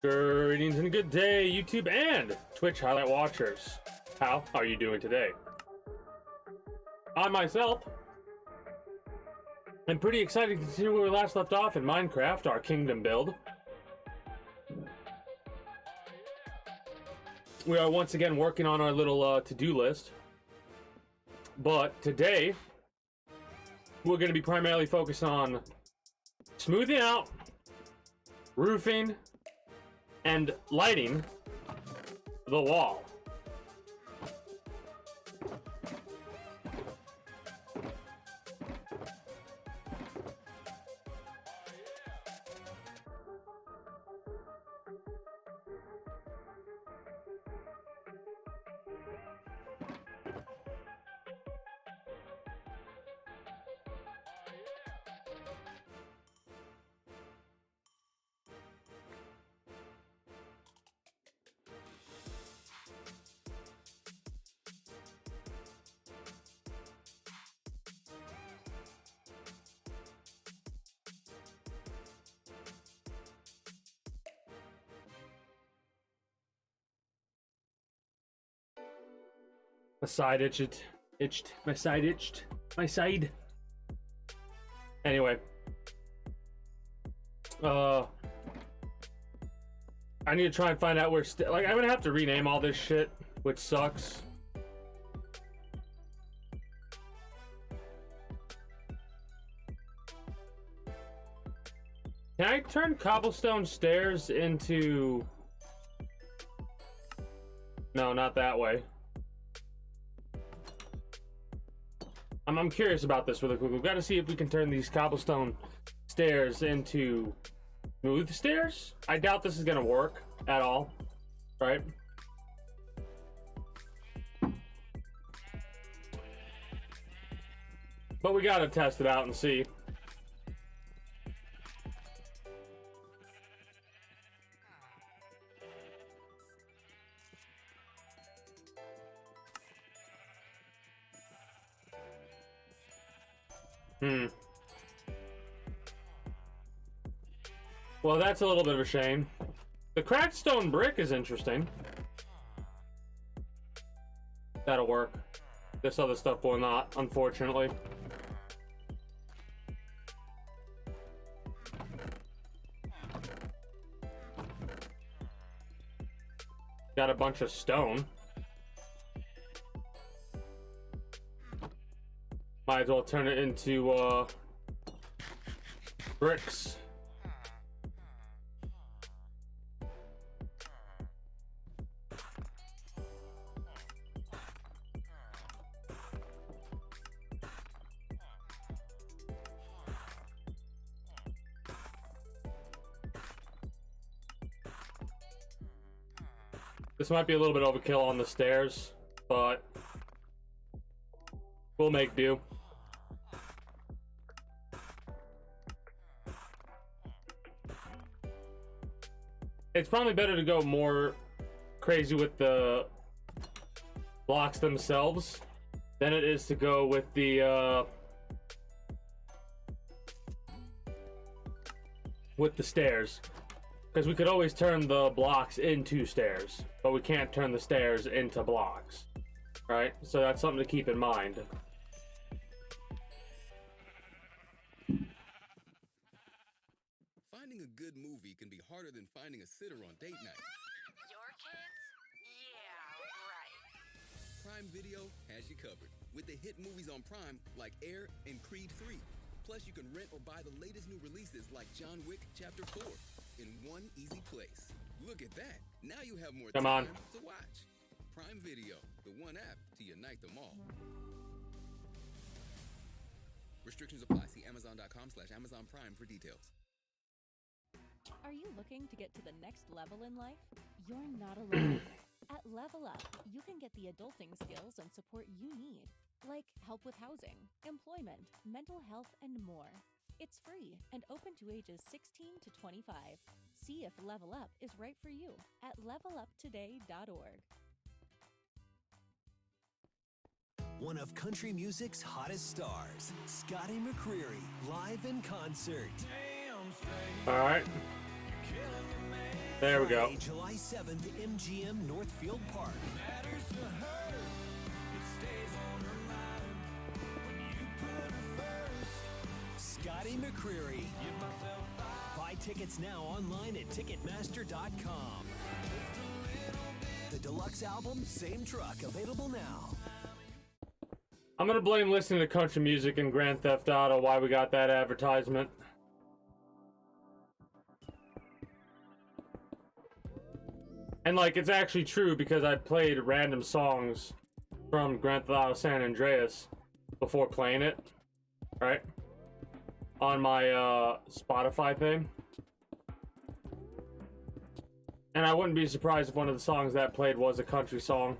Greetings and a good day, YouTube and Twitch highlight watchers. How are you doing today? I myself am pretty excited to see where we last left off in Minecraft, our kingdom build. We are once again working on our little to-do list. But today, we're going to be primarily focused on smoothing out, roofing, and lighting the wall. My side itched. My side itched. My side. Anyway. I need to try and find out where like, I'm gonna have to rename all this shit, which sucks. Can I turn cobblestone stairs into... No, not that way. I'm curious about this really quick. We've got to see if we can turn these cobblestone stairs into smooth stairs. I doubt this is going to work at all, right? But we got to test it out and see. Well, that's a little bit of a shame. The cracked stone brick is interesting. That'll work. This other stuff will not, unfortunately. Got a bunch of stone. Might as well turn it into bricks. This might be a little bit overkill on the stairs, but we'll make do. It's probably better to go more crazy with the blocks themselves than it is to go with the stairs. Because we could always turn the blocks into stairs, but we can't turn the stairs into blocks, right? So that's something to keep in mind. Finding a good movie can be harder than finding a sitter on date night. Your kids? Yeah, right. Prime Video has you covered with the hit movies on Prime like Air and Creed 3. Plus, you can rent or buy the latest new releases like John Wick Chapter 4 in one easy place. Look at that. Now you have more time to watch. Prime Video, the one app to unite them all. Restrictions apply. See Amazon.com/Amazon Prime for details. Are you looking to get to the next level in life? You're not alone. At Level Up, you can get the adulting skills and support you need, like help with housing, employment, mental health, and more. It's free and open to ages 16 to 25. See if Level Up is right for you at leveluptoday.org. One of country music's hottest stars, Scotty McCreery, live in concert. All right. There we go. Friday, July 7th, MGM Northfield Park. Scotty McCreery. Buy tickets now online at Ticketmaster.com. The deluxe album, Same Truck, available now. I'm gonna blame listening to country music and Grand Theft Auto why we got that advertisement. And like, it's actually true because I played random songs from Grand Theft Auto San Andreas before playing it, right? On my Spotify thing. And I wouldn't be surprised if one of the songs that played was a country song.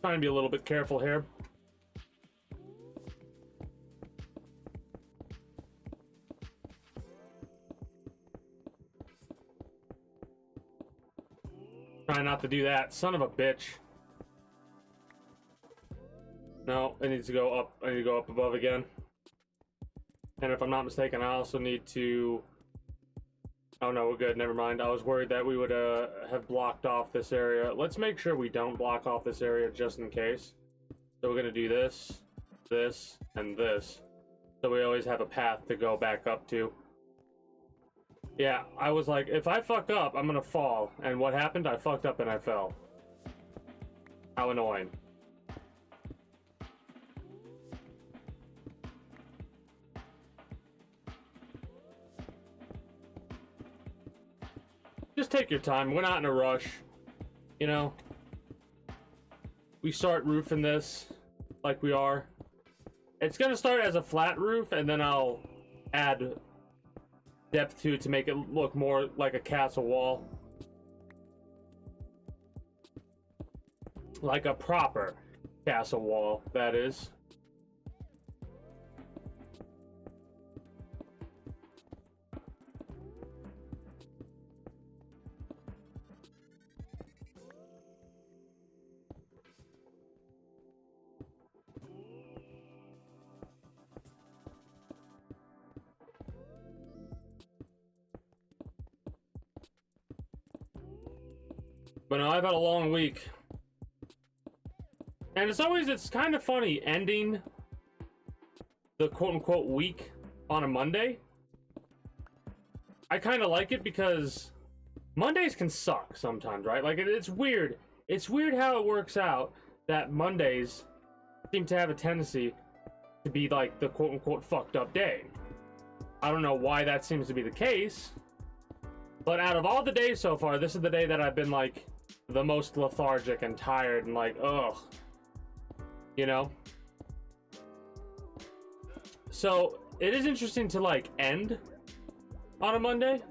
Trying to be a little bit careful here. Try not to do that. Son of a bitch. No, it needs to go up. I need to go up above again. And if I'm not mistaken, I also need to... Oh no, we're good. Never mind. I was worried that we would have blocked off this area. Let's make sure we don't block off this area just in case. So we're going to do this, this, and this. So we always have a path to go back up to. Yeah, I was like, if I fuck up, I'm gonna fall. And what happened? I fucked up and I fell. How annoying. Just take your time. We're not in a rush. You know? We start roofing this like we are. It's gonna start as a flat roof, and then I'll add depth to make it look more like a castle wall. Like a proper castle wall, that is. But no, I've had a long week. And it's kind of funny ending the quote-unquote week on a Monday. I kind of like it because Mondays can suck sometimes, right? Like, it's weird. It's weird how it works out that Mondays seem to have a tendency to be like the quote-unquote fucked up day. I don't know why that seems to be the case. But out of all the days so far, this is the day that I've been like the most lethargic and tired and like, ugh. You know? So, it is interesting to like end on a Monday,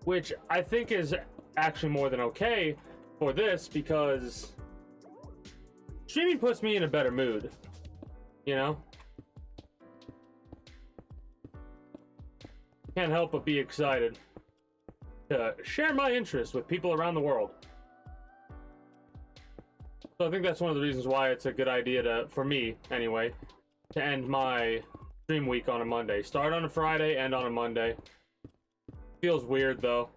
which I think is actually more than okay for this because streaming puts me in a better mood, you know? Can't help but be excited to share my interest with people around the world. So I think that's one of the reasons why it's a good idea to, for me anyway, to end my stream week on a Monday. Start on a Friday, end on a Monday. Feels weird though.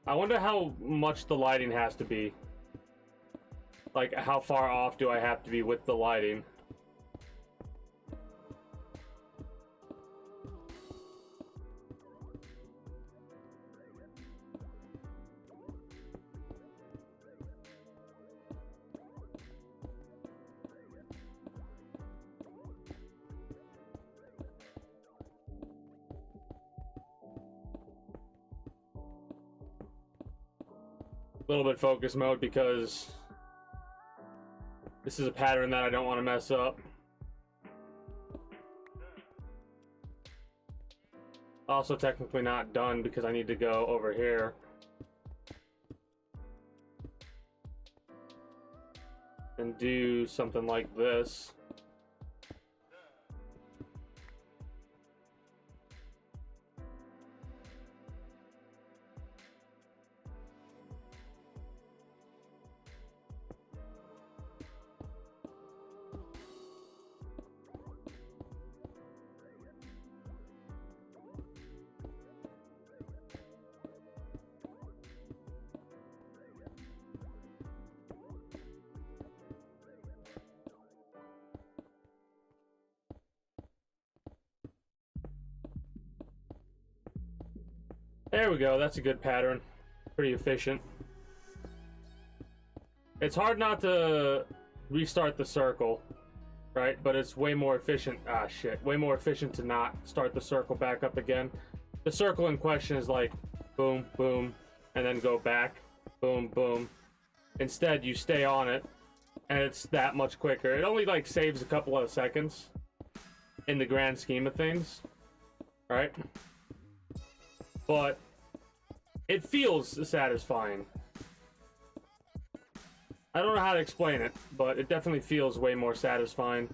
I wonder how much the lighting has to be. Like, how far off do I have to be with the lighting? A little bit focus mode because this is a pattern that I don't want to mess up. Also technically not done because I need to go over here. and do something like this. There we go, that's a good pattern. Pretty efficient. It's hard not to restart the circle, right? But it's way more efficient. Ah, shit. Way more efficient to not start the circle back up again. The circle in question is like boom, boom, and then go back. Boom, boom. Instead, you stay on it, and it's that much quicker. It only like saves a couple of seconds in the grand scheme of things, right? But it feels satisfying. I don't know how to explain it, but it definitely feels way more satisfying.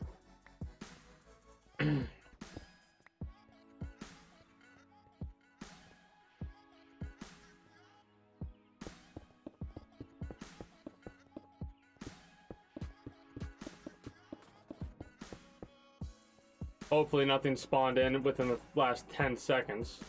Hopefully nothing spawned in within the last 10 seconds.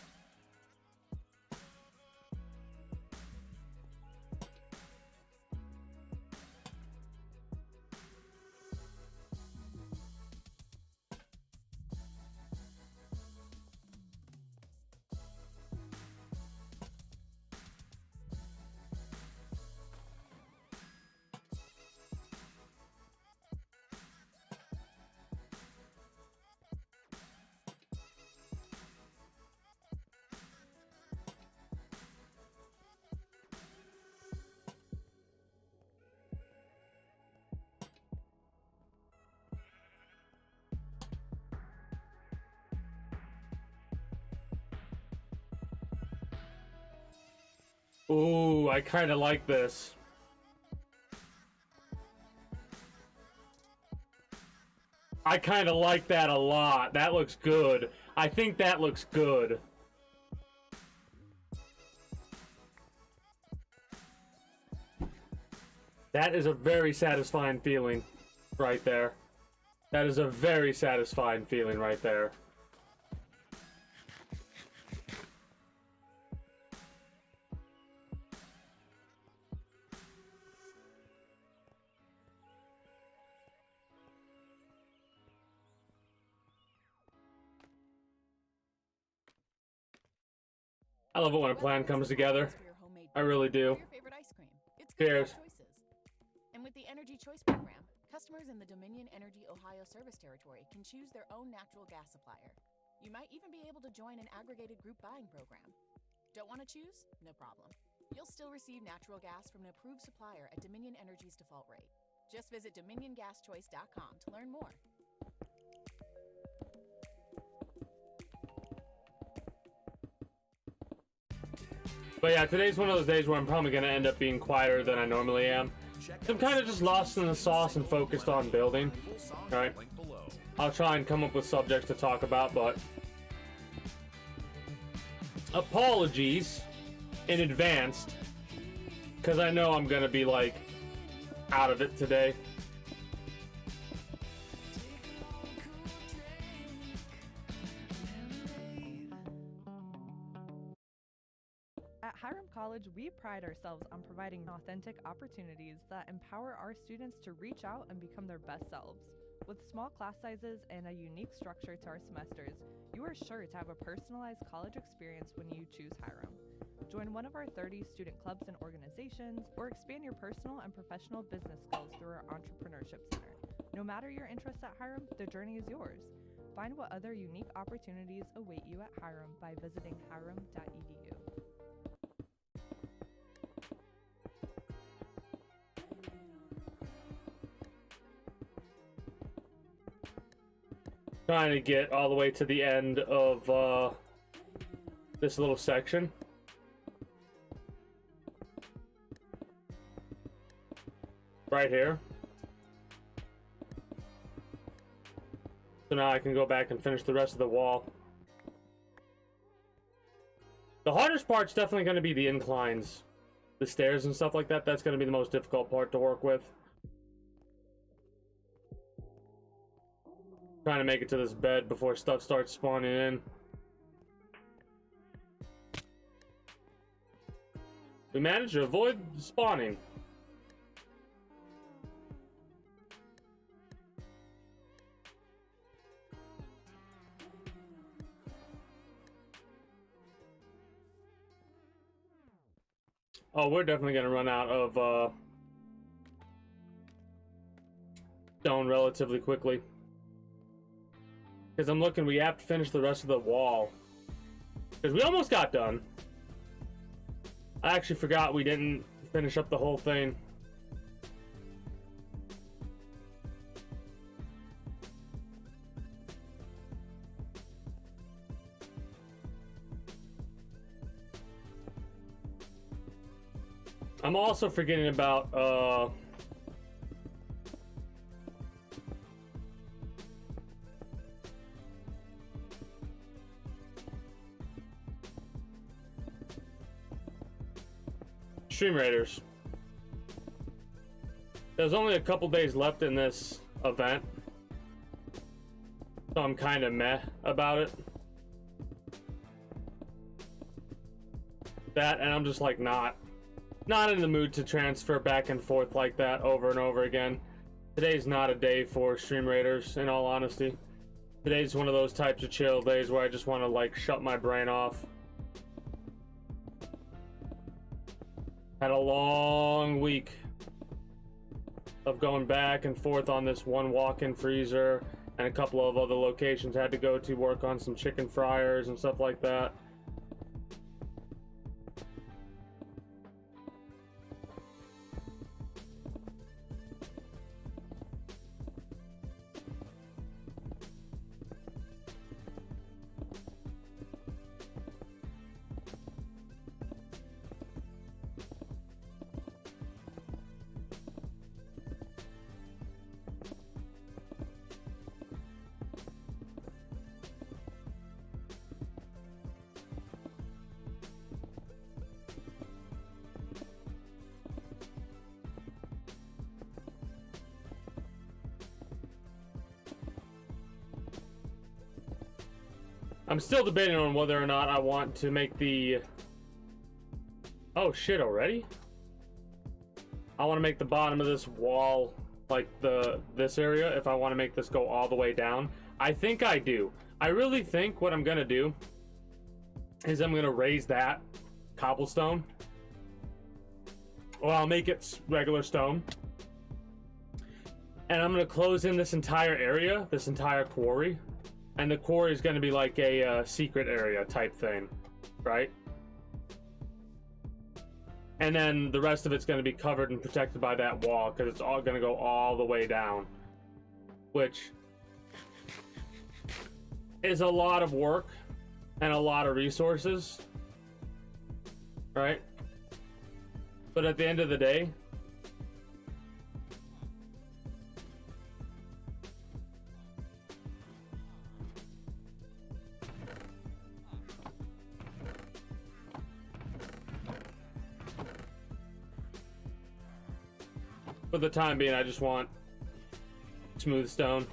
Ooh, I kind of like this. I kind of like that a lot. That looks good. I think that looks good. That is a very satisfying feeling right there. That is a very satisfying feeling right there. I love it when a plan comes together. I really do. Your favorite ice cream. It's Cheers. good choices. And with the Energy Choice program, customers in the Dominion Energy Ohio service territory can choose their own natural gas supplier. You might even be able to join an aggregated group buying program. Don't want to choose? No problem. You'll still receive natural gas from an approved supplier at Dominion Energy's default rate. Just visit dominiongaschoice.com to learn more. But yeah, today's one of those days where I'm probably going to end up being quieter than I normally am. I'm kind of just lost in the sauce and focused on building. Alright. I'll try and come up with subjects to talk about, but apologies in advance, because I know I'm going to be like out of it today. At Hiram College, we pride ourselves on providing authentic opportunities that empower our students to reach out and become their best selves. With small class sizes and a unique structure to our semesters, you are sure to have a personalized college experience when you choose Hiram. Join one of our 30 student clubs and organizations, or expand your personal and professional business skills through our Entrepreneurship Center. No matter your interests at Hiram, the journey is yours. Find what other unique opportunities await you at Hiram by visiting hiram.edu. Trying to get all the way to the end of this little section. Right here. So now I can go back and finish the rest of the wall. The hardest part's definitely going to be the inclines. The stairs and stuff like that. That's going to be the most difficult part to work with. Trying to make it to this bed before stuff starts spawning in. We managed to avoid spawning. Oh, we're definitely gonna run out of stone relatively quickly. Because I'm looking, we have to finish the rest of the wall. Because we almost got done. I actually forgot we didn't finish up the whole thing. I'm also forgetting about Stream Raiders. There's only a couple days left in this event, so I'm kind of meh about it. That, and I'm just like not in the mood to transfer back and forth like that over and over again. Today's not a day for Stream Raiders, in all honesty. Today's one of those types of chill days where I just want to like shut my brain off. Had a long week of going back and forth on this one walk-in freezer and a couple of other locations. Had to go to work on some chicken fryers and stuff like that. I'm still debating on whether or not I want to make the... Oh shit, already? I want to make the bottom of this wall like this area if I want to make this go all the way down. I think I do. I really think what I'm gonna do is I'm gonna raise that cobblestone. Well, I'll make it regular stone. And I'm gonna close in this entire area, this entire quarry. And the quarry is going to be like a secret area type thing, right? And then the rest of it's going to be covered and protected by that wall because it's all going to go all the way down. Which is a lot of work and a lot of resources, right? But at the end of the day, for the time being, I just want smooth stone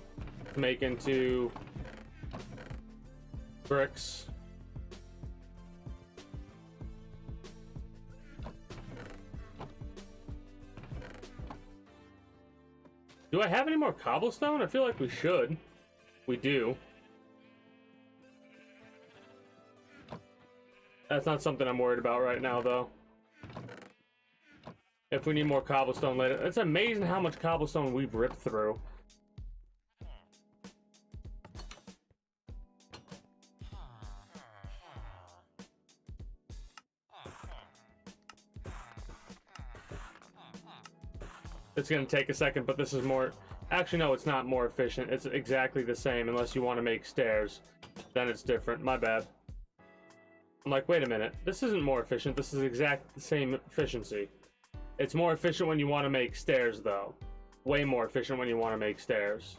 to make into bricks. Do I have any more cobblestone? I feel like we should. We do. That's not something I'm worried about right now, though. If we need more cobblestone later. It's amazing how much cobblestone we've ripped through. It's gonna take a second, but this is more... Actually, no, it's not more efficient. It's exactly the same, unless you want to make stairs. Then it's different. My bad. I'm like, wait a minute. This isn't more efficient. This is exactly the same efficiency. It's more efficient when you want to make stairs, though. Way more efficient when you want to make stairs.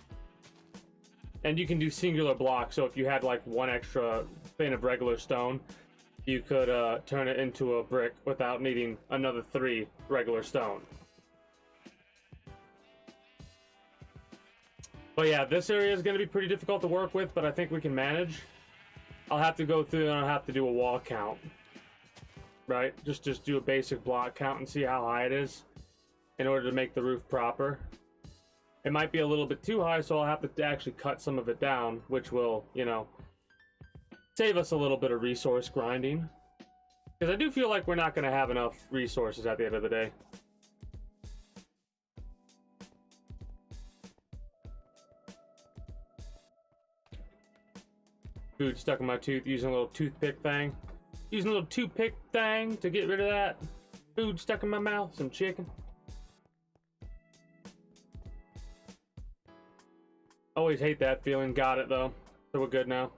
And you can do singular blocks, so if you had like one extra thing of regular stone, you could turn it into a brick without needing another 3 regular stone. But yeah, this area is going to be pretty difficult to work with, but I think we can manage. I'll have to go through and I'll have to do a wall count. Right? Just do a basic block count and see how high it is in order to make the roof proper. It might be a little bit too high, so I'll have to actually cut some of it down, which will, you know, save us a little bit of resource grinding. Because I do feel like we're not going to have enough resources at the end of the day. Food stuck in my tooth, using a little toothpick thing. Using a little toothpick thing to get rid of that. Food stuck in my mouth, some chicken. Always hate that feeling. Got it though. So we're good now.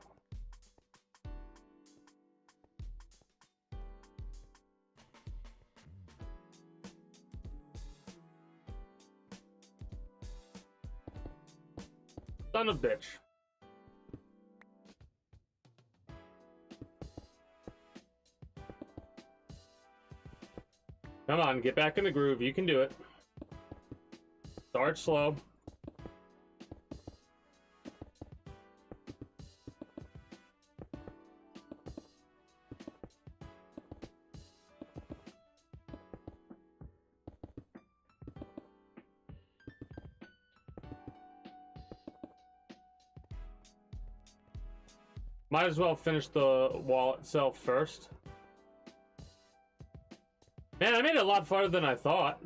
Son of a bitch. Come on, get back in the groove. You can do it. Start slow. Might as well finish the wall itself first. Man, I made it a lot farther than I thought.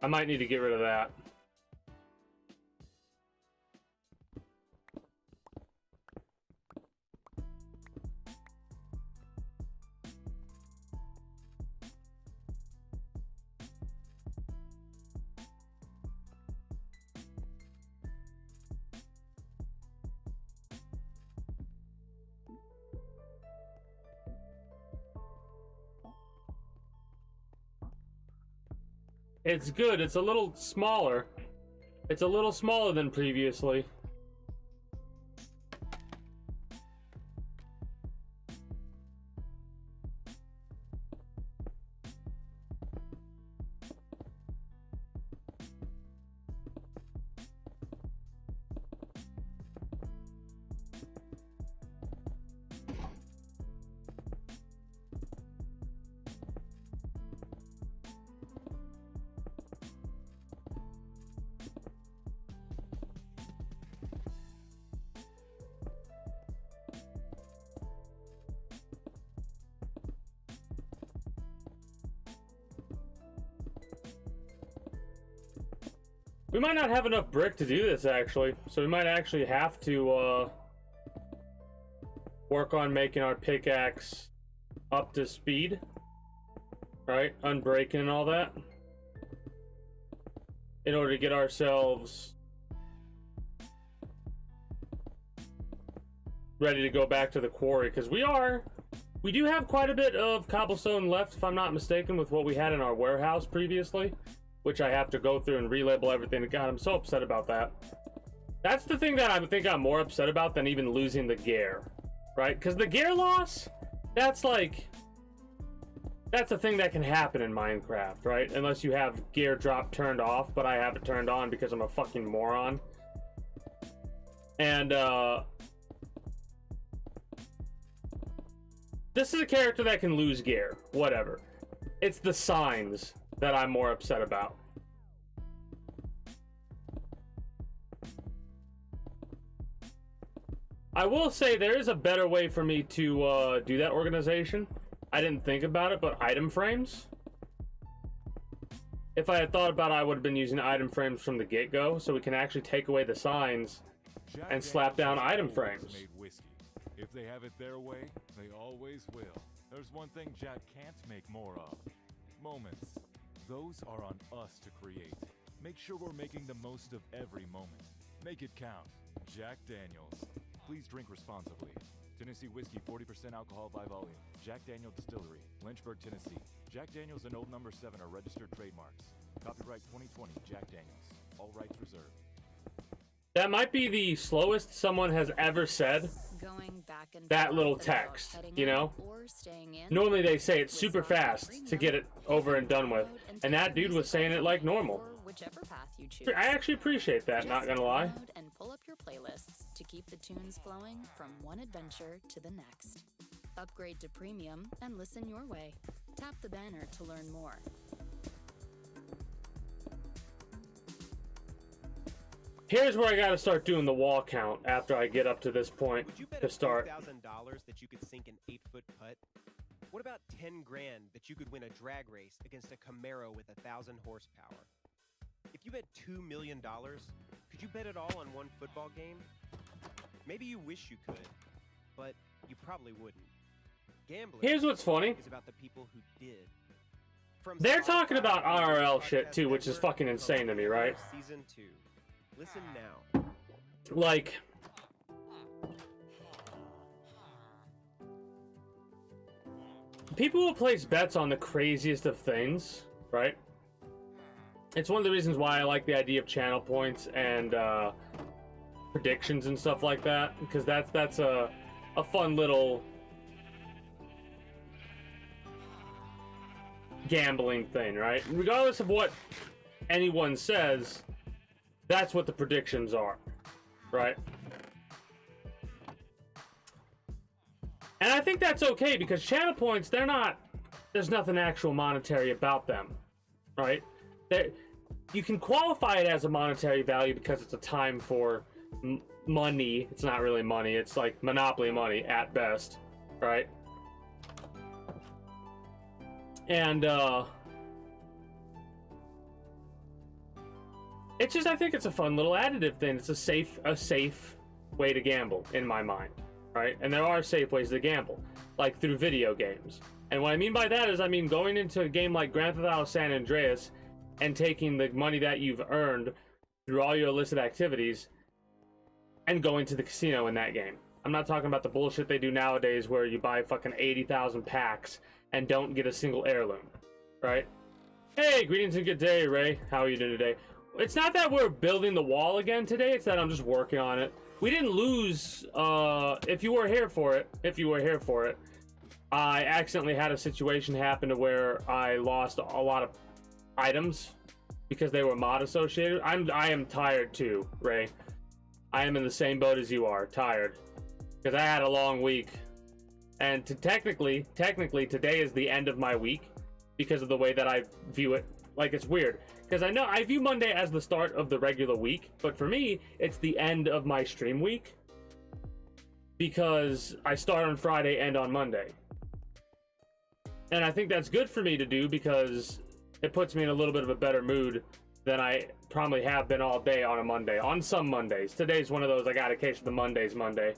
I might need to get rid of that. It's good. It's a little smaller. It's a little smaller than previously. We might not have enough brick to do this, actually. So we might actually have to work on making our pickaxe up to speed. Right? Unbreaking and all that. In order to get ourselves ready to go back to the quarry. Because we do have quite a bit of cobblestone left, if I'm not mistaken, with what we had in our warehouse previously. Which I have to go through and relabel everything. God, I'm so upset about that. That's the thing that I think I'm more upset about than even losing the gear. Right? Because the gear loss, that's like... That's a thing that can happen in Minecraft, right? Unless you have gear drop turned off, but I have it turned on because I'm a fucking moron. And, this is a character that can lose gear. Whatever. It's the signs that I'm more upset about. I will say there is a better way for me to do that organization. I didn't think about it, but item frames. If I had thought about it, I would have been using item frames from the get-go, so we can actually take away the signs and slap down item frames. If they have it their way, they always will. There's one thing Jack can't make more of. Moments. Those are on us to create. Make sure we're making the most of every moment. Make it count. Jack Daniels. Please drink responsibly. Tennessee whiskey, 40% alcohol by volume. Jack Daniel Distillery, Lynchburg, Tennessee. Jack Daniels and Old Number 7 are registered trademarks. Copyright 2020 Jack Daniels. All rights reserved. That might be the slowest someone has ever said Going back and that forth little about text, heading you know? out or staying in. Normally they say it With super Spotify fast to Premium, get it over and done with. download And take that your dude was music saying it like library normal. or whichever path you choose. I actually appreciate that, not Just gonna lie. download and pull up your playlists to keep the tunes flowing from one adventure to the next. Upgrade to premium and listen your way. Tap the banner to learn more. Here's where I gotta start doing the wall count after I get up to this point Would you bet to start. $1,000 that you could sink an 8-foot putt? What about 10 grand that you could win a drag race against a Camaro with 1,000 horsepower? If you bet $2 million, could you bet it all on one football game? Maybe you wish you could, but you probably wouldn't. Gambling Here's what's funny. is about the people who did. From They're talking Spotify about to the IRL Podcast shit too, which is Network, fucking insane to me, right? Season 2. Listen now. Like, people will place bets on the craziest of things, right? It's one of the reasons why I like the idea of channel points and predictions and stuff like that, because that's a fun little gambling thing, right? Regardless of what anyone says, that's what the predictions are, right? And I think that's okay because channel points, there's nothing actual monetary about them, right? You can qualify it as a monetary value because it's a time for money. It's not really money. It's like monopoly money at best, right? And it's just, I think it's a fun little additive thing. It's a safe way to gamble in my mind, right? And there are safe ways to gamble, like through video games. And what I mean by that is, I mean going into a game like Grand Theft Auto San Andreas and taking the money that you've earned through all your illicit activities and going to the casino in that game. I'm not talking about the bullshit they do nowadays where you buy fucking 80,000 packs and don't get a single heirloom, right? Hey, greetings and good day, Ray. How are you doing today? It's not that we're building the wall again today, it's that I'm just working on it. We didn't lose, if you were here for it, I accidentally had a situation happen to where I lost a lot of items because they were mod associated. I am tired too, Ray. I am in the same boat as you are, tired. Because I had a long week. And technically, today is the end of my week because of the way that I view it. Like, it's weird. Because I know I view Monday as the start of the regular week, but for me, it's the end of my stream week. Because I start on Friday and on Monday. And I think that's good for me to do because it puts me in a little bit of a better mood than I probably have been all day on a Monday. On some Mondays. Today's one of those I got a case of the Mondays Monday.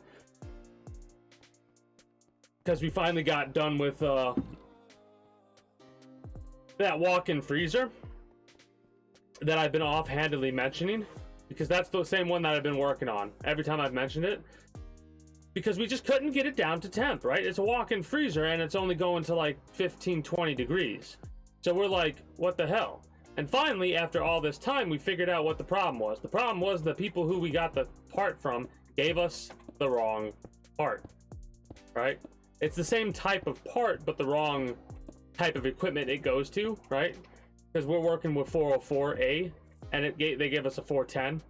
Because we finally got done with that walk-in freezer that I've been offhandedly mentioning, because that's the same one that I've been working on every time I've mentioned it, because we just couldn't get it down to temp, right? It's a walk-in freezer and it's only going to like 15-20 degrees, so we're like, what the hell? And finally, after all this time, we figured out what the problem was. The problem was the people who we got the part from gave us the wrong part, right? It's the same type of part, but the wrong type of equipment it goes to, right? Because we're working with 404A, and they gave us a 410.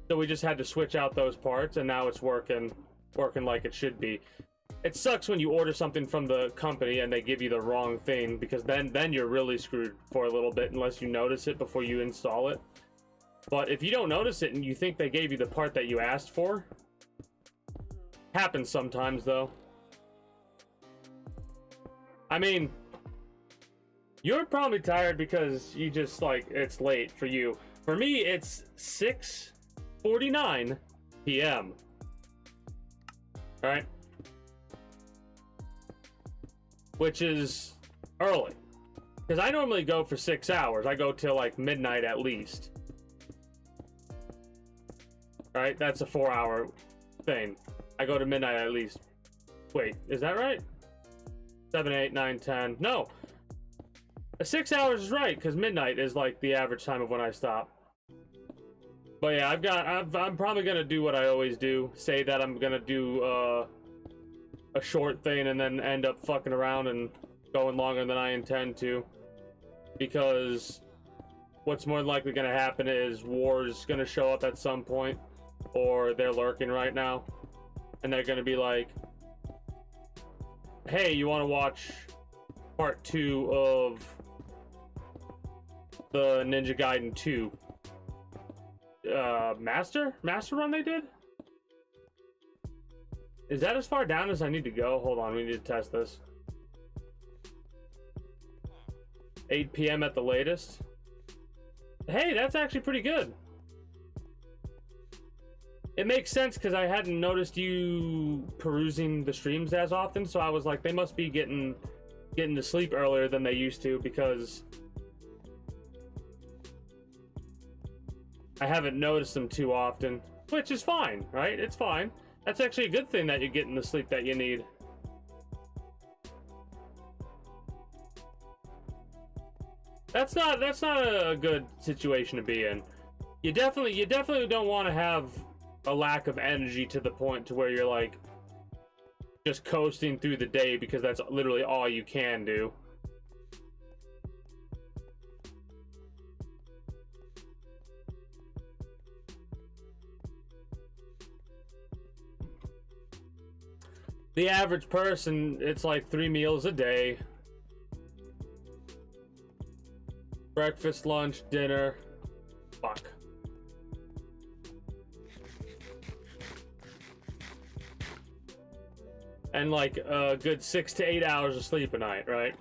So we just had to switch out those parts, and now it's working like it should be. It sucks when you order something from the company and they give you the wrong thing, because then you're really screwed for a little bit unless you notice it before you install it. But if you don't notice it and you think they gave you the part that you asked for, happens sometimes though. I mean, you're probably tired because you just, like, it's late for you. For me, it's 6:49 p.m. Alright? Which is early. Because I normally go for 6 hours. I go till, like, midnight at least. Alright? That's a 4-hour thing. I go to midnight at least. Wait, is that right? 7, 8, 9, 10. No! 6 hours is right, because midnight is like the average time of when I stop. But yeah, I'm probably gonna do what I always do. Say that I'm gonna do a short thing and then end up fucking around and going longer than I intend to. Because what's more likely gonna happen is war's gonna show up at some point, or they're lurking right now, and they're gonna be like, hey, you wanna watch part 2 of the Ninja Gaiden 2 master run they did? Is that as far down as I need to go? Hold on, we need to test this. 8 p.m. at the latest. Hey, that's actually pretty good. It makes sense because I hadn't noticed you perusing the streams as often, so I was like, they must be getting to sleep earlier than they used to, because I haven't noticed them too often, which is fine, right? It's fine. That's actually a good thing that you're getting the sleep that you need. That's not a good situation to be in. You definitely don't want to have a lack of energy to the point to where you're like just coasting through the day, because that's literally all you can do. The average person, it's like 3 meals a day. Breakfast, lunch, dinner. Fuck. And like a good 6 to 8 hours of sleep a night, right?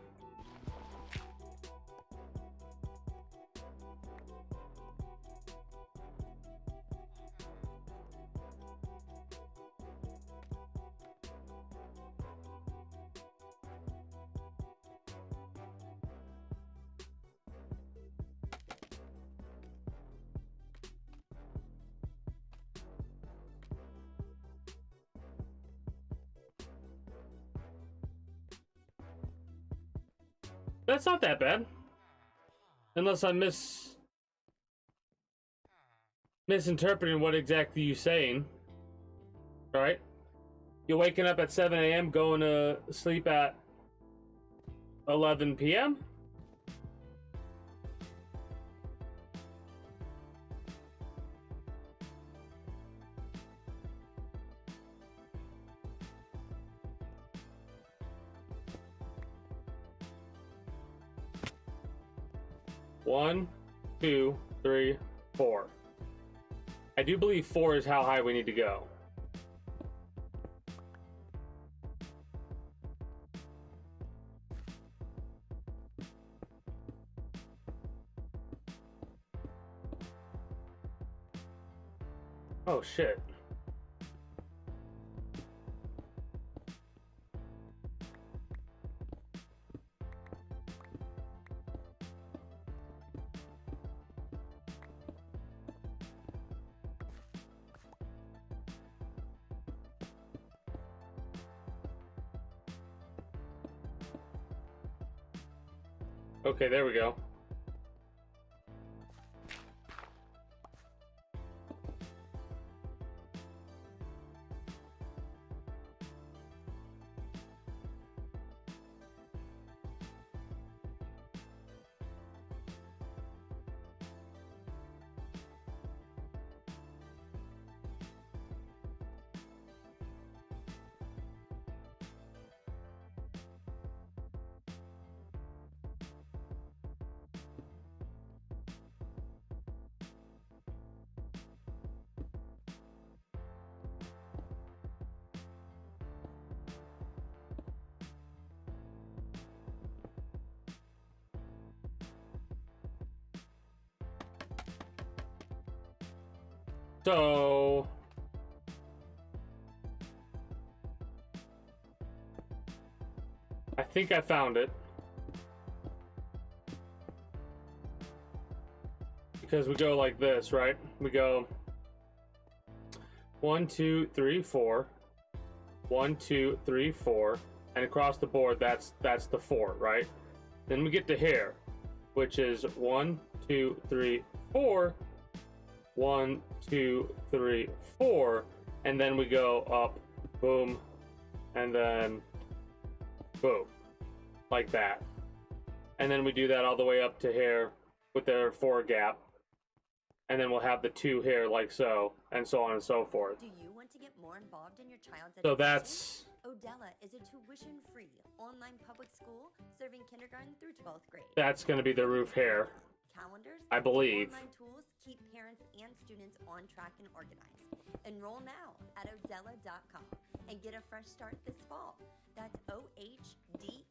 That's not that bad. Unless I'm misinterpreting what exactly you're saying. Alright? You're waking up at 7 a.m., going to sleep at 11 p.m.? One, 2, 3, 4. I do believe 4 is how high we need to go. Oh shit. Okay, there we go. So I think I found it. Because we go like this, right? We go 1, 2, 3, 4. 1, 2, 3, 4. And across the board, that's the 4, right? Then we get to here. which is 1, 2, 3, 4, 1, 2, 3, 4, and then we go up, boom, and then boom, like that. And then we do that all the way up to here with the 4 gap. And then we'll have the 2 here like so, and so on and so forth. Do you want to get more involved in your child's So education? that's... Odella is a tuition-free online public school serving kindergarten through 12th grade. That's going to be the roof here, Calendars, I believe. online tools keep parents and students on track and organized. Enroll now at odella.com and get a fresh start this fall. That's OHDELA.com.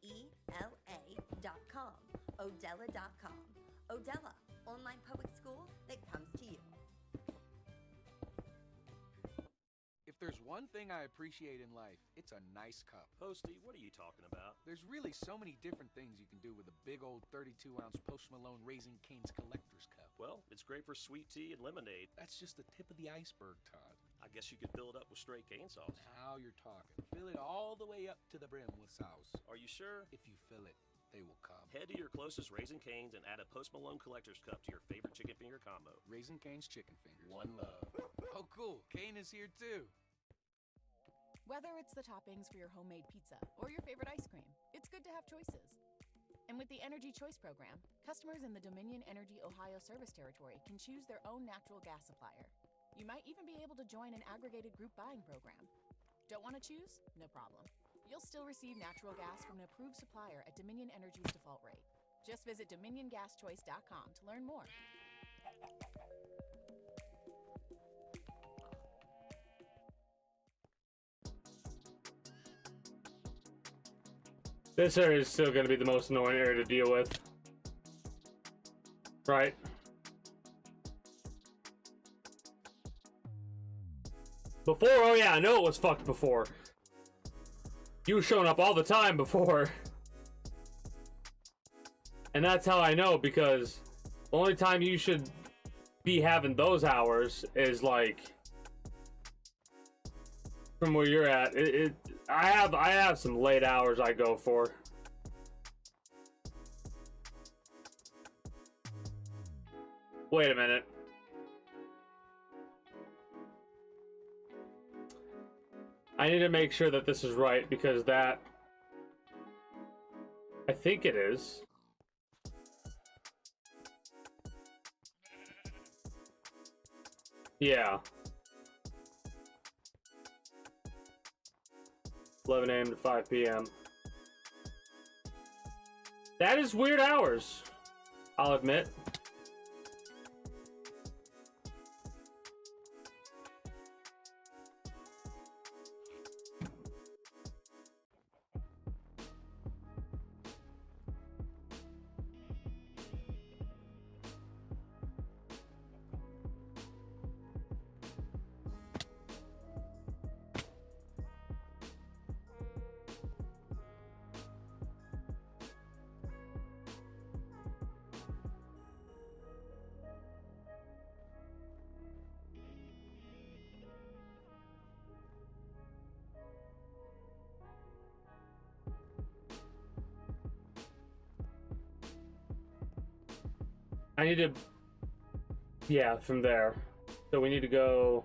Odella.com. Odella, online public school that comes to you. If there's one thing I appreciate in life, it's a nice cup. Posty, what are you talking about? There's really so many different things you can do with a big old 32-ounce Post Malone Raising Cane's Collector's Cup. Well, it's great for sweet tea and lemonade. That's just the tip of the iceberg, Todd. I guess you could fill it up with straight cane sauce. Now you're talking. Fill it all the way up to the brim with sauce. Are you sure? If you fill it, they will come. Head to your closest Raising Cane's and add a Post Malone Collector's Cup to your favorite chicken finger combo. Raising Cane's Chicken Fingers. One love. Oh, cool. Kane is here, too. Whether it's the toppings for your homemade pizza or your favorite ice cream, it's good to have choices. And with the Energy Choice program, customers in the Dominion Energy Ohio service territory can choose their own natural gas supplier. You might even be able to join an aggregated group buying program. Don't want to choose? No problem. You'll still receive natural gas from an approved supplier at Dominion Energy's default rate. Just visit dominiongaschoice.com to learn more. This area is still going to be the most annoying area to deal with. Right? Before, oh yeah, I know it was fucked before. You were showing up all the time before. And that's how I know, because the only time you should be having those hours is like from where you're at. I have some late hours I go for. Wait a minute. I need to make sure that this is right, because that... I think it is. Yeah. 11 a.m. to 5 p.m. That is weird hours, I'll admit. I need to... Yeah, from there. So we need to go...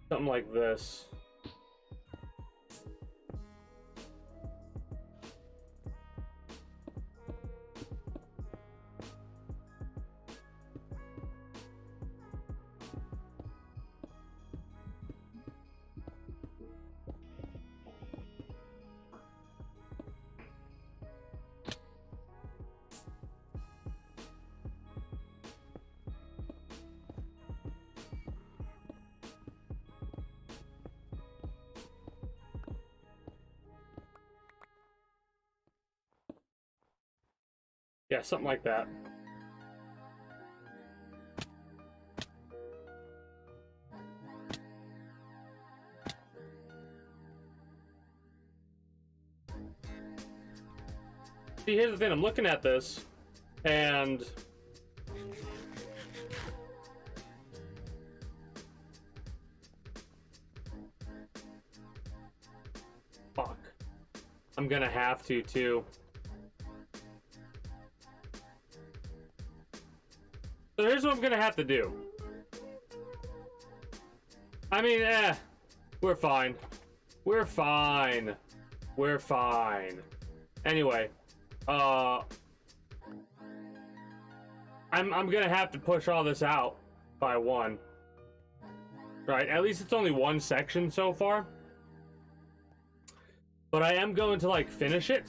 something like this. Yeah, something like that. See, here's the thing. I'm looking at this, and fuck, I'm gonna have to too. So here's what I'm gonna have to do. I mean, we're fine. We're fine. We're fine. Anyway, I'm gonna have to push all this out by one. Right, at least it's only one section so far. But I am going to like finish it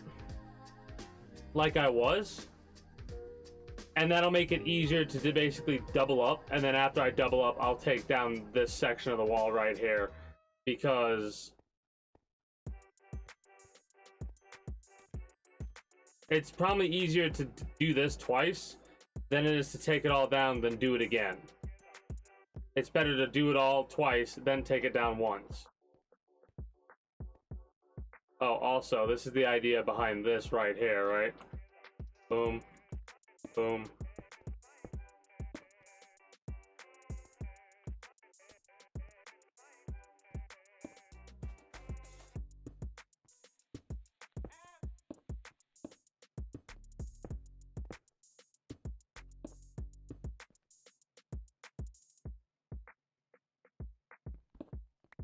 like I was. And that'll make it easier to basically double up. And then after I double up, I'll take down this section of the wall right here. Because it's probably easier to do this twice than it is to take it all down, then do it again. It's better to do it all twice, then take it down once. Oh, also, this is the idea behind this right here, right? Boom. Boom.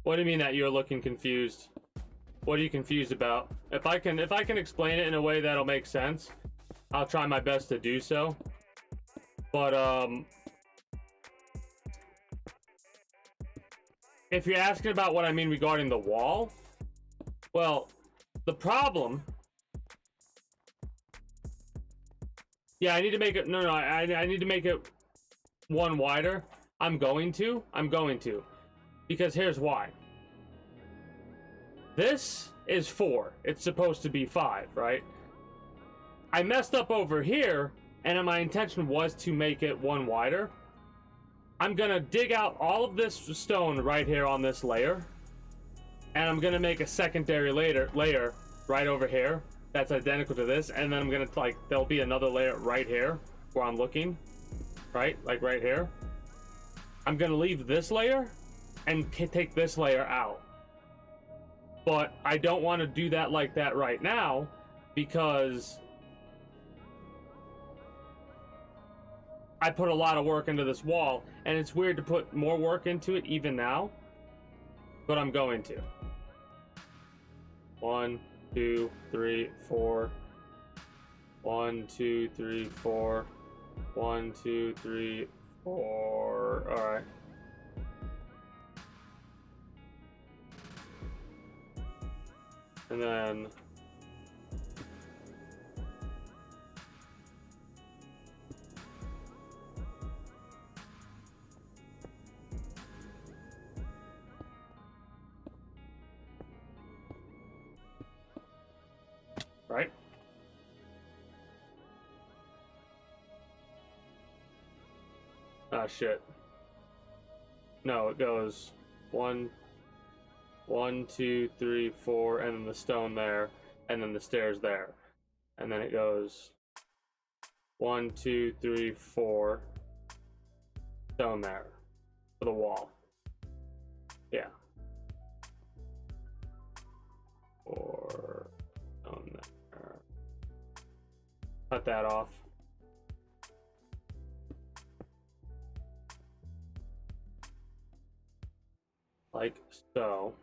What do you mean that you're looking confused? What are you confused about? If I can explain it in a way that'll make sense, I'll try my best to do so. But if you're asking about what I mean regarding the wall, well, the problem. Yeah, I need to make it. No, I need to make it one wider. I'm going to. Because here's why. This is 4. It's supposed to be 5, right? I messed up over here, and my intention was to make it one wider. I'm gonna dig out all of this stone right here on this layer, and I'm gonna make a secondary layer right over here that's identical to this, and then I'm gonna, like, there'll be another layer right here where I'm looking, right? Like right here. I'm gonna leave this layer and take this layer out. But I don't want to do that like that right now, because I put a lot of work into this wall, and it's weird to put more work into it even now, but I'm going to. 1, 2, 3, 4. 1, 2, 3, 4. 1, 2, 3, 4. All right. And then right? Ah, shit. No, it goes 1, 2, 3, 4, and then the stone there, and then the stairs there. And then it goes 1, 2, 3, 4, stone there for the wall. Yeah. 4, stone there. Cut that off. Like so.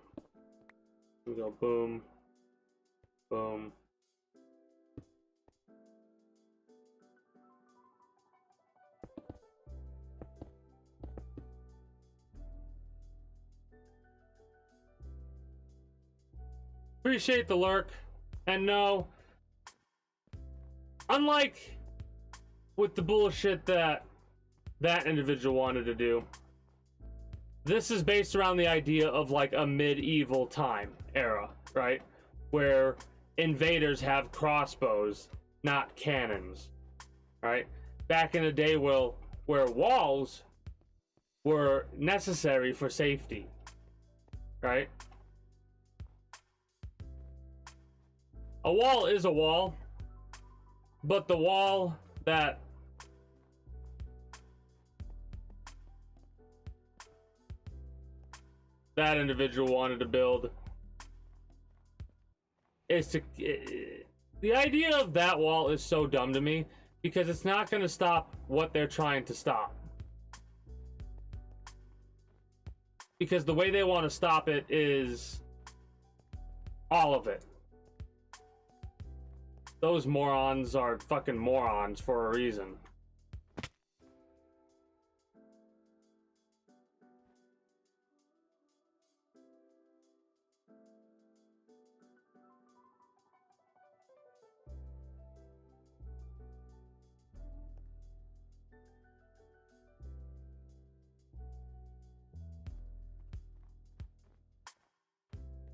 We go boom, boom. Appreciate the lurk. And no, unlike with the bullshit that individual wanted to do, this is based around the idea of like a medieval time era, right? Where invaders have crossbows, not cannons, right? Back in the day where walls were necessary for safety, right? A wall is a wall, But the wall that that individual wanted to build is to... the idea of that wall is so dumb to me because it's not going to stop what they're trying to stop. Because the way they want to stop it is all of it. Those morons are fucking morons for a reason.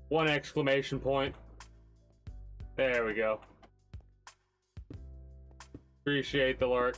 One exclamation point. There we go. Appreciate the lurk.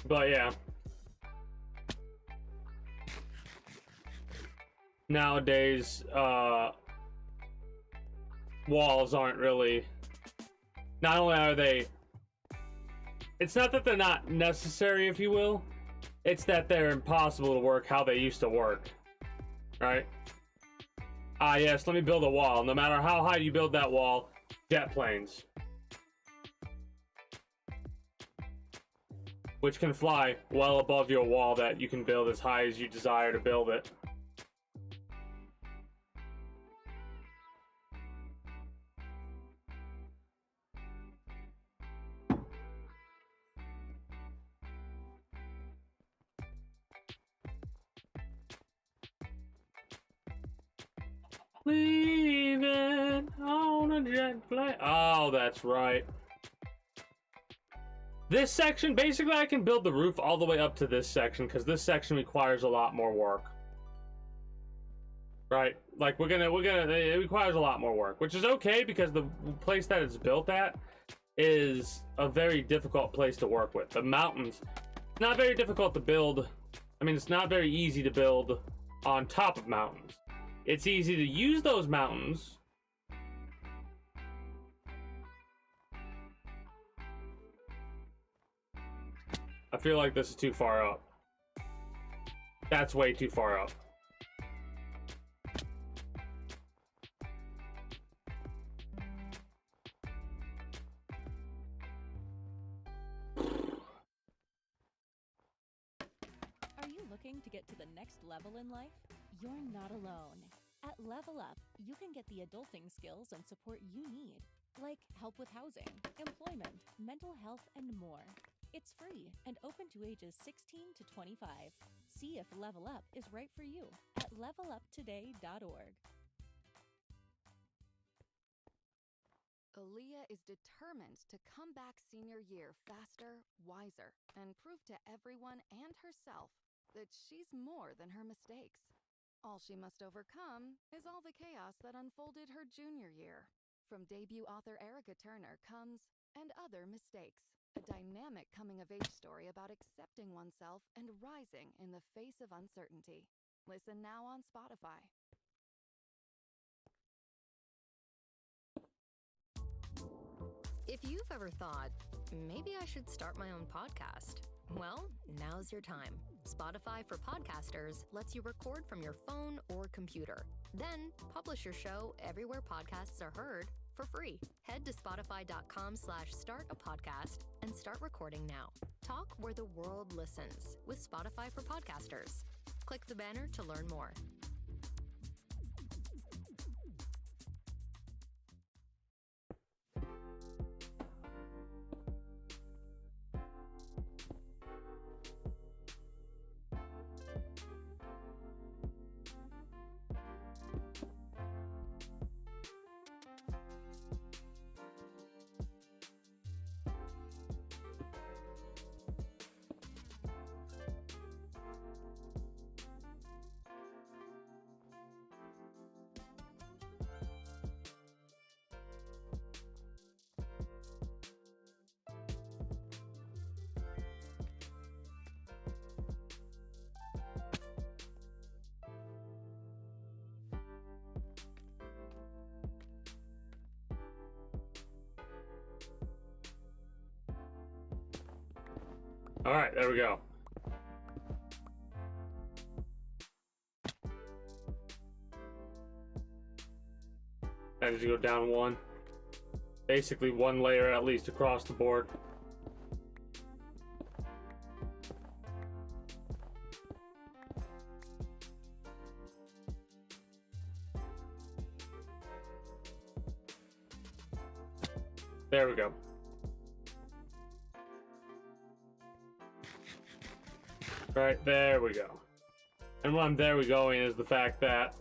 But yeah. Nowadays, walls aren't really... Not only are they... It's not that they're not necessary, if you will. It's that they're impossible to work how they used to work. Right? Ah, yes, let me build a wall. No matter how high you build that wall, jet planes. Which can fly well above your wall that you can build as high as you desire to build it. Leaving on a jet plane. Oh, that's right. This section, basically I can build the roof all the way up to this section because this section requires a lot more work. Right? Like it requires a lot more work, which is okay because the place that it's built at is a very difficult place to work with. The mountains, not very difficult to build. I mean, it's not very easy to build on top of mountains. It's easy to use those mountains. I feel like this is too far up. That's way too far up. Are you looking to get to the next level in life? You're not alone. At Level Up, you can get the adulting skills and support you need, like help with housing, employment, mental health, and more. It's free and open to ages 16 to 25. See if Level Up is right for you at leveluptoday.org. Aaliyah is determined to come back senior year faster, wiser, and prove to everyone and herself that she's more than her mistakes. All she must overcome is all the chaos that unfolded her junior year. From debut author Erica Turner comes And Other Mistakes, a dynamic coming-of-age story about accepting oneself and rising in the face of uncertainty. Listen now on Spotify. If you've ever thought, maybe I should start my own podcast, well, now's your time. Spotify for Podcasters lets you record from your phone or computer. Then publish your show everywhere podcasts are heard for free. Head to spotify.com/startapodcast and start recording now. Talk where the world listens with Spotify for Podcasters. Click the banner to learn more. All right, there we go. I need to go down one. Basically one layer at least across the board. There we go. Right, there we go. And what I'm there we going is the fact that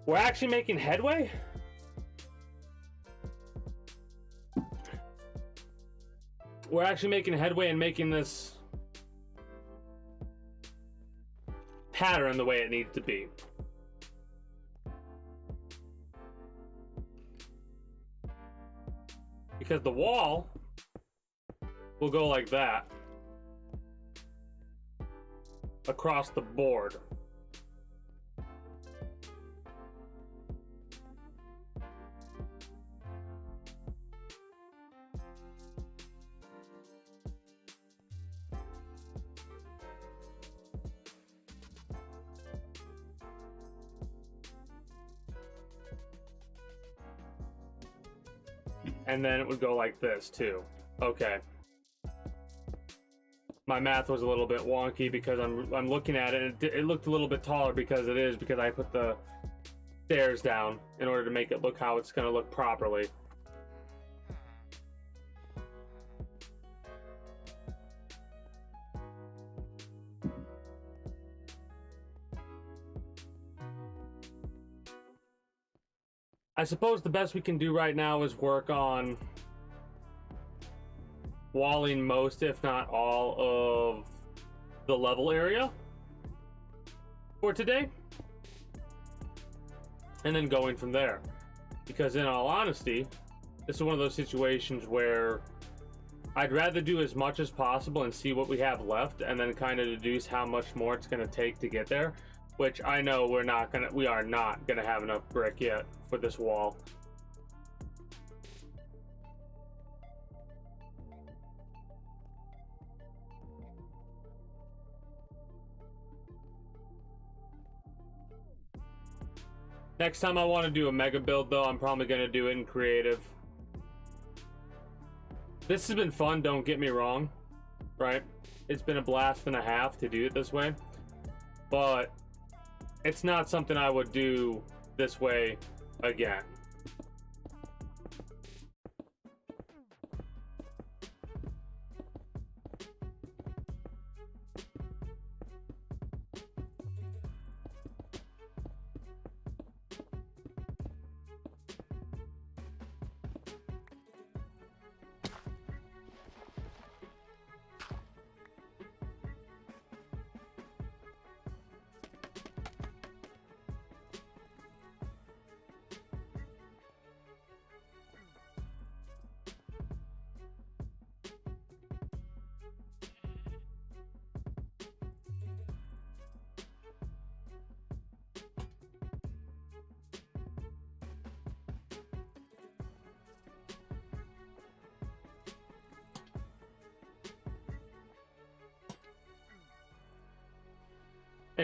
we're actually making headway. We're actually making headway and making this pattern the way it needs to be. Because the wall will go like that across the board. And then it would go like this too. Okay. My math was a little bit wonky because I'm looking at it and it looked a little bit taller because I put the stairs down in order to make it look how it's going to look properly. I suppose the best we can do right now is work on walling most, if not all, of the level area for today. And then going from there. Because in all honesty, this is one of those situations where I'd rather do as much as possible and see what we have left and then kind of deduce how much more it's going to take to get there. Which I know we are not gonna have enough brick yet for this wall. Next time I want to do a mega build though, I'm probably gonna do it in creative. This has been fun, don't get me wrong, right? It's been a blast and a half to do it this way, but it's not something I would do this way again.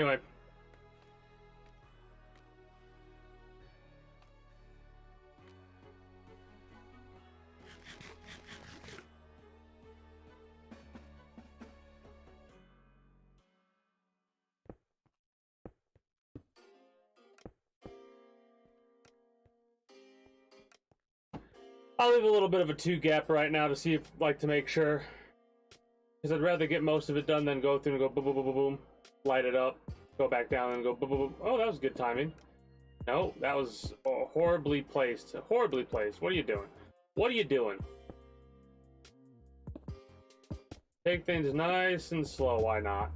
Anyway. I'll leave a little bit of a 2 gap right now to see if, like, to make sure. Because I'd rather get most of it done than go through and go boom, boom, boom, boom, boom, light it up, go back down and go boom, boom, boom. Oh, that was good timing. No, that was horribly placed. Horribly placed. What are you doing? What are you doing? Take things nice and slow. Why not?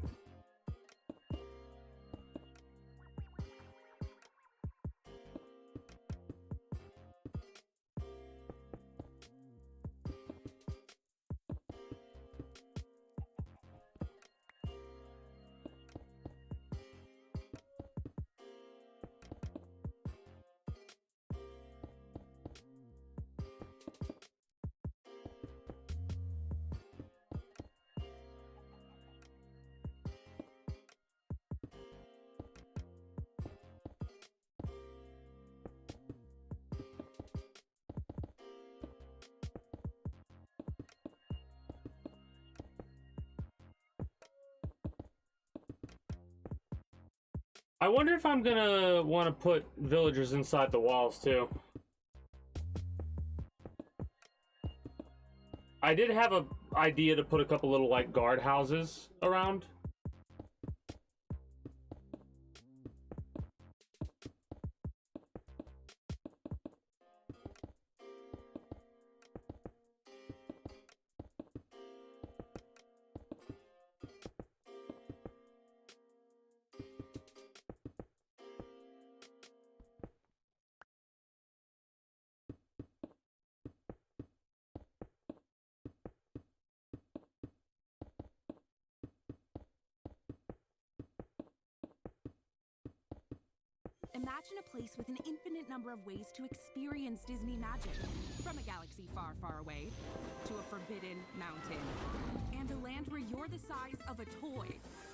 I wonder if I'm gonna want to put villagers inside the walls too. I did have an idea to put a couple little like guard houses around. Imagine a place with an infinite number of ways to experience Disney magic. From a galaxy far, far away, to a forbidden mountain, and a land where you're the size of a toy.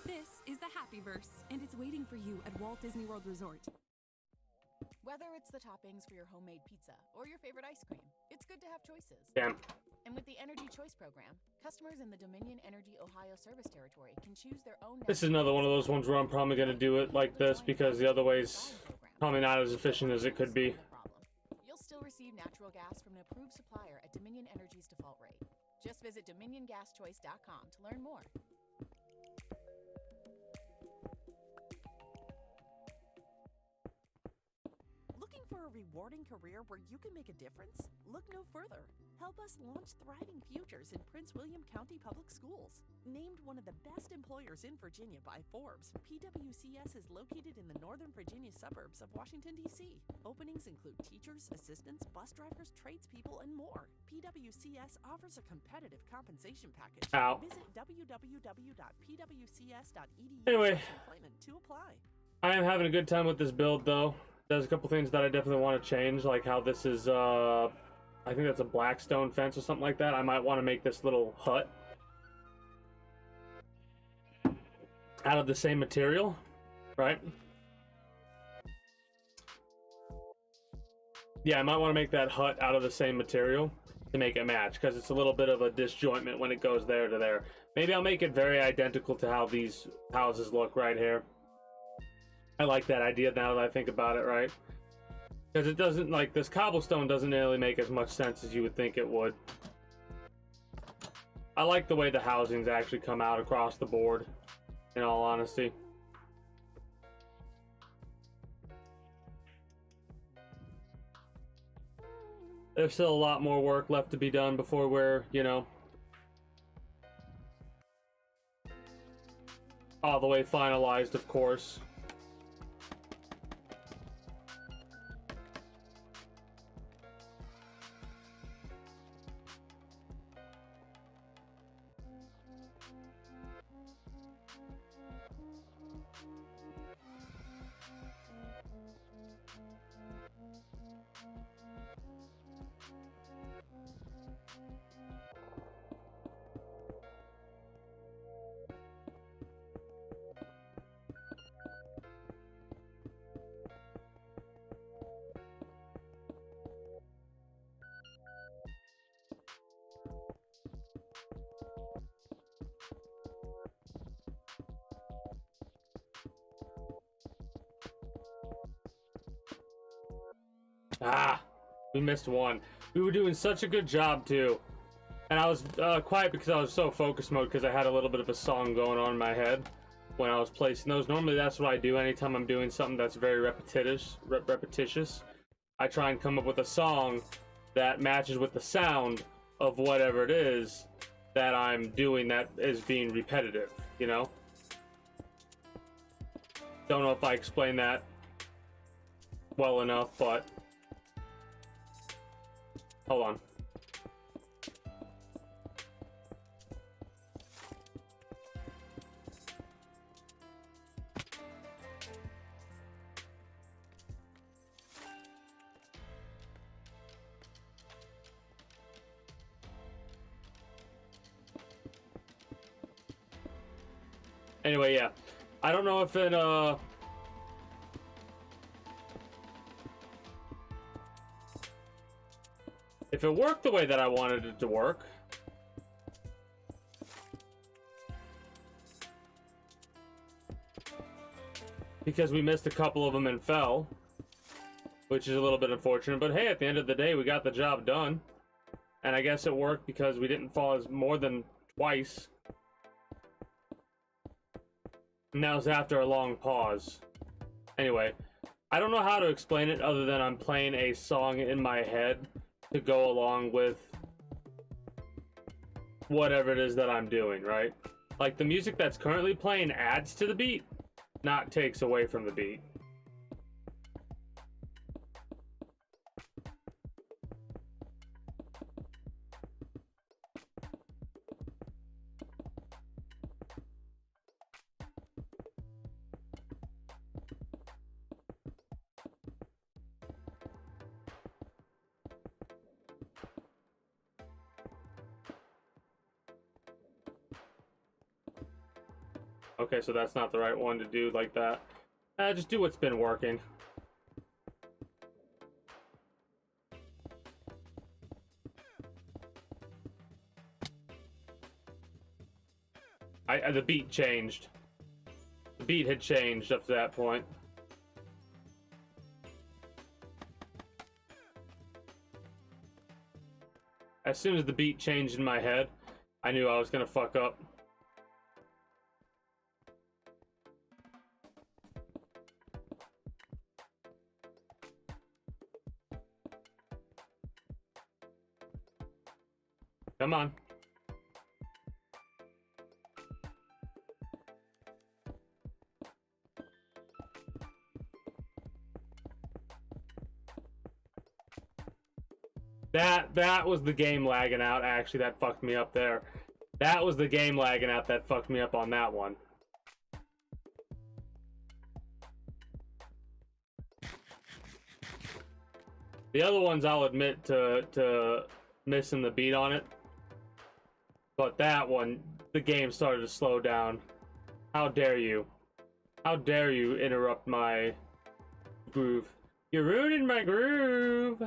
This is the Happyverse, and it's waiting for you at Walt Disney World Resort. Whether it's the toppings for your homemade pizza or your favorite ice cream, it's good to have choices. Damn. And with the Energy Choice program, customers in the Dominion Energy Ohio service territory can choose their own. This is another one of those ones where I'm probably going to do it like this because the other way's probably not as efficient as it could be. You'll still receive natural gas from an approved supplier at Dominion Energy's default rate. Just visit dominiongaschoice.com to learn more. Looking for a rewarding career where you can make a difference? Look no further. Help us launch Thriving Futures in Prince William County Public Schools. Named one of the best employers in Virginia by Forbes, PWCS is located in the Northern Virginia suburbs of Washington, D.C. Openings include teachers, assistants, bus drivers, tradespeople, and more. PWCS offers a competitive compensation package. Ow. Visit www.pwcs.edu Anyway. employment to apply. I am having a good time with this build though. There's a couple things that I definitely want to change, like how this is, I think that's a black stone fence or something like that. I might want to make this little hut out of the same material, right? Yeah, I might want to make that hut out of the same material to make it match, because it's a little bit of a disjointment when it goes there to there. Maybe I'll make it very identical to how these houses look right here. I like that idea now that I think about it, right? Because it doesn't, like, this cobblestone doesn't really make as much sense as you would think it would. I like the way the housings actually come out across the board, in all honesty. There's still a lot more work left to be done before we're, you know, all the way finalized, of course. Ah, we missed one. We were doing such a good job too. And I was quiet because I was so focus mode because I had a little bit of a song going on in my head when I was placing those. Normally that's what I do anytime I'm doing something that's very repetitious. I try and come up with a song that matches with the sound of whatever it is that I'm doing that is being repetitive, you know? Don't know if I explained that well enough, but hold on. Anyway, yeah. I don't know if it, if it worked the way that I wanted it to work. Because we missed a couple of them and fell. Which is a little bit unfortunate. But hey, at the end of the day, we got the job done. And I guess it worked because we didn't fall as more than twice. And that was after a long pause. Anyway, I don't know how to explain it other than I'm playing a song in my head to go along with whatever it is that I'm doing, right? Like the music that's currently playing adds to the beat, not takes away from the beat. Okay, so that's not the right one to do like that. Just do what's been working. The beat changed. The beat had changed up to that point. As soon as the beat changed in my head, I knew I was gonna fuck up. Come on. That was the game lagging out. Actually, that fucked me up there. That was the game lagging out that fucked me up on that one. The other ones I'll admit to missing the beat on it. But that one, the game started to slow down. How dare you? How dare you interrupt my groove? You're ruining my groove!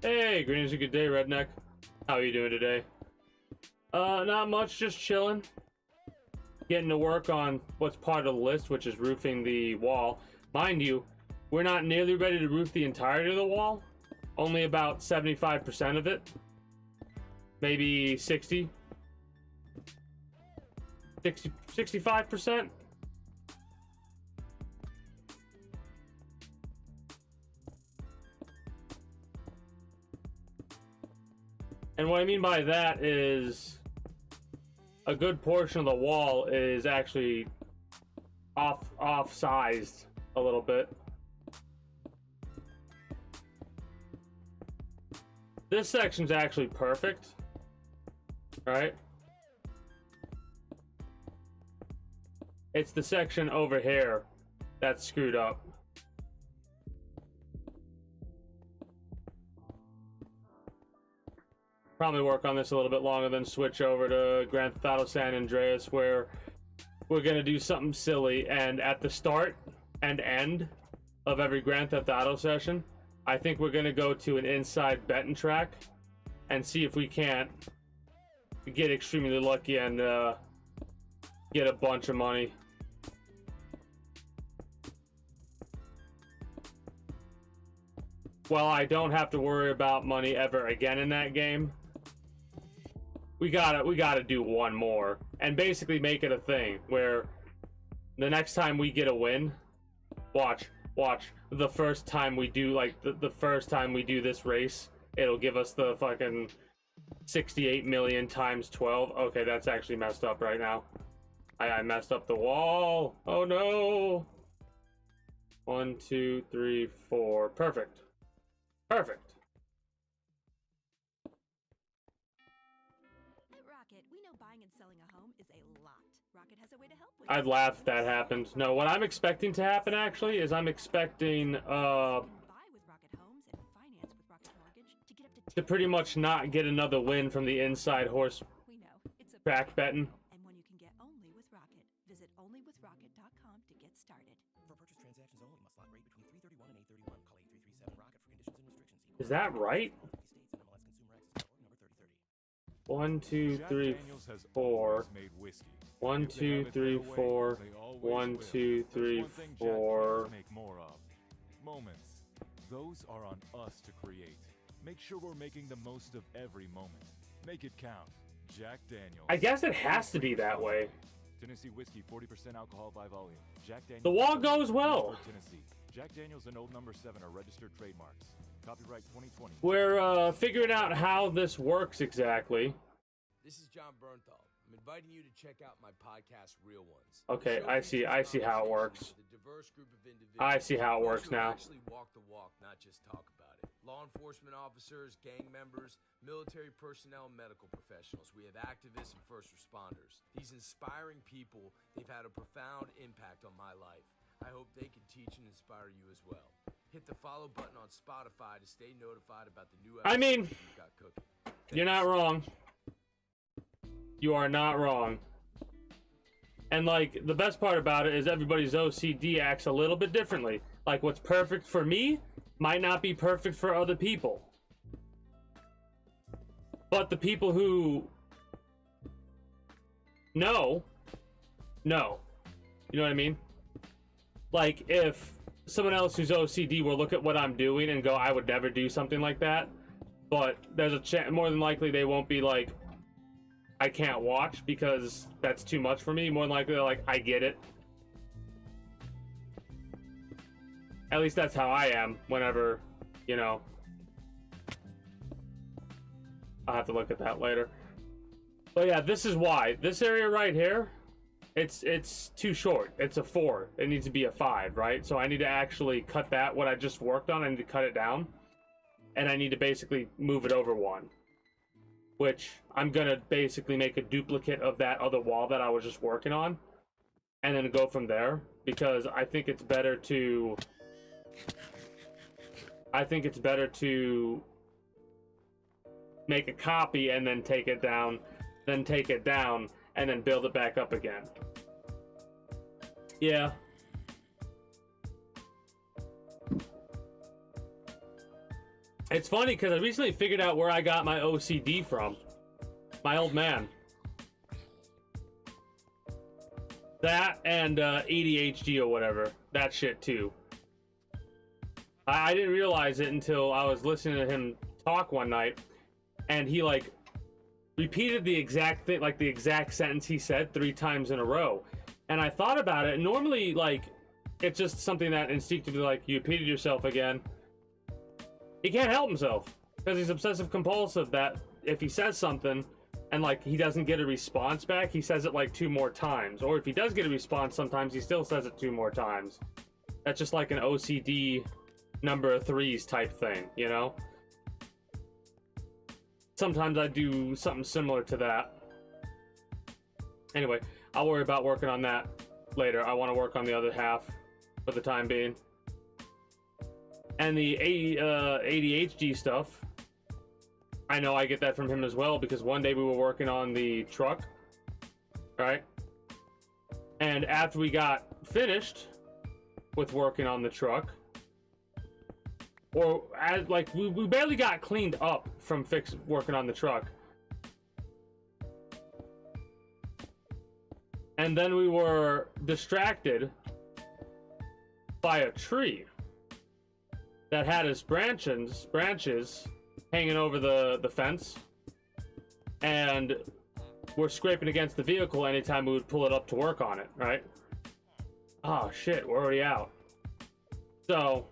Hey, greetings, a good day, Redneck. How are you doing today? Not much, just chilling. getting to work on what's part of the list, which is roofing the wall. Mind you, we're not nearly ready to roof the entirety of the wall. Only about 75% of it. Maybe 65%. And what I mean by that is a good portion of the wall is actually off-sized a little bit. This section's actually perfect, right? It's the section over here that's screwed up. Probably work on this a little bit longer, then switch over to Grand Theft Auto San Andreas, where we're gonna do something silly, and at the start and end of every Grand Theft Auto session, I think we're gonna go to an inside betting track and see if we can't get extremely lucky and get a bunch of money. Well, I don't have to worry about money ever again in that game. We gotta do one more and basically make it a thing where the next time we get a win, watch the first time we do, like the first time we do this race, it'll give us the fucking 68 million times 12. Okay, that's actually messed up right now. I messed up the wall. Oh no. 1, 2, 3, 4. Perfect. Perfect. At Rocket, we know buying and selling a home is a lot. Rocket has a way to help with I'd laugh if that happened. No, what I'm expecting to happen actually is I'm expecting to pretty much not get another win from the inside horse track betting. And one you can get only with Rocket. Visit onlywithrocket.com to get started. For purchase transactions only, must lot rate between 331 and 831. Call 8337 Rocket for conditions and restrictions. Is that right? 1, 2, 3, 4. 1, 2, 3, 4. 1, 2, 3, 4. Make more of. Moments. Those are on us to create. Make sure we're making the most of every moment. Make it count. Jack Daniels. I guess it has to be that way. Tennessee whiskey, 40% alcohol by volume. Jack Daniels. The wall goes well. Tennessee. Jack Daniels and Old Number 7 are registered trademarks. Copyright 2020. We're figuring out how this works exactly. This is John Bernthal. I'm inviting you to check out my podcast, Real Ones. Okay, I see how it works. I see how it works now. Actually walk the walk, not just talk about it. Law enforcement officers, gang members, military personnel, medical professionals. We have activists and first responders. These inspiring people, they've had a profound impact on my life. I hope they can teach and inspire you as well. Hit the follow button on Spotify to stay notified about the new episodes we've got cooking. You're not wrong. You are not wrong. And like, the best part about it is everybody's OCD acts a little bit differently. Like, what's perfect for me might not be perfect for other people. But the people who know. You know what I mean? Like, if someone else who's OCD will look at what I'm doing and go, I would never do something like that. But there's a chance, more than likely, they won't be like, I can't watch because that's too much for me. More than likely, they're like, I get it. At least that's how I am whenever, you know. I'll have to look at that later. But yeah, this is why. This area right here, it's too short. It's a 4. It needs to be a 5, right? So I need to actually cut that, what I just worked on, I need to cut it down. And I need to basically move it over 1. Which I'm gonna basically make a duplicate of that other wall that I was just working on, and then go from there, because I think it's better to make a copy and then take it down, and then build it back up again. Yeah. It's funny because I recently figured out where I got my OCD from. My old man. That and ADHD or whatever. That shit too. I didn't realize it until I was listening to him talk one night, and he like repeated the exact thing, like the exact sentence he said 3 times in a row. And I thought about it, and normally like it's just something that instinctively, like, you repeated yourself again. He can't help himself because he's obsessive compulsive, that if he says something and like he doesn't get a response back, he says it like 2 more times. Or if he does get a response, sometimes he still says it 2 more times. That's just like an OCD number of 3s type thing, you know? Sometimes I do something similar to that. Anyway, I'll worry about working on that later. I want to work on the other half for the time being. And the ADHD stuff, I know I get that from him as well, because one day we were working on the truck, right? And after we got finished with working on the truck, or as like we barely got cleaned up from working on the truck, and then we were distracted by a tree that had its branches hanging over the fence, and we're scraping against the vehicle anytime we would pull it up to work on it, right? Oh shit, we're already out. So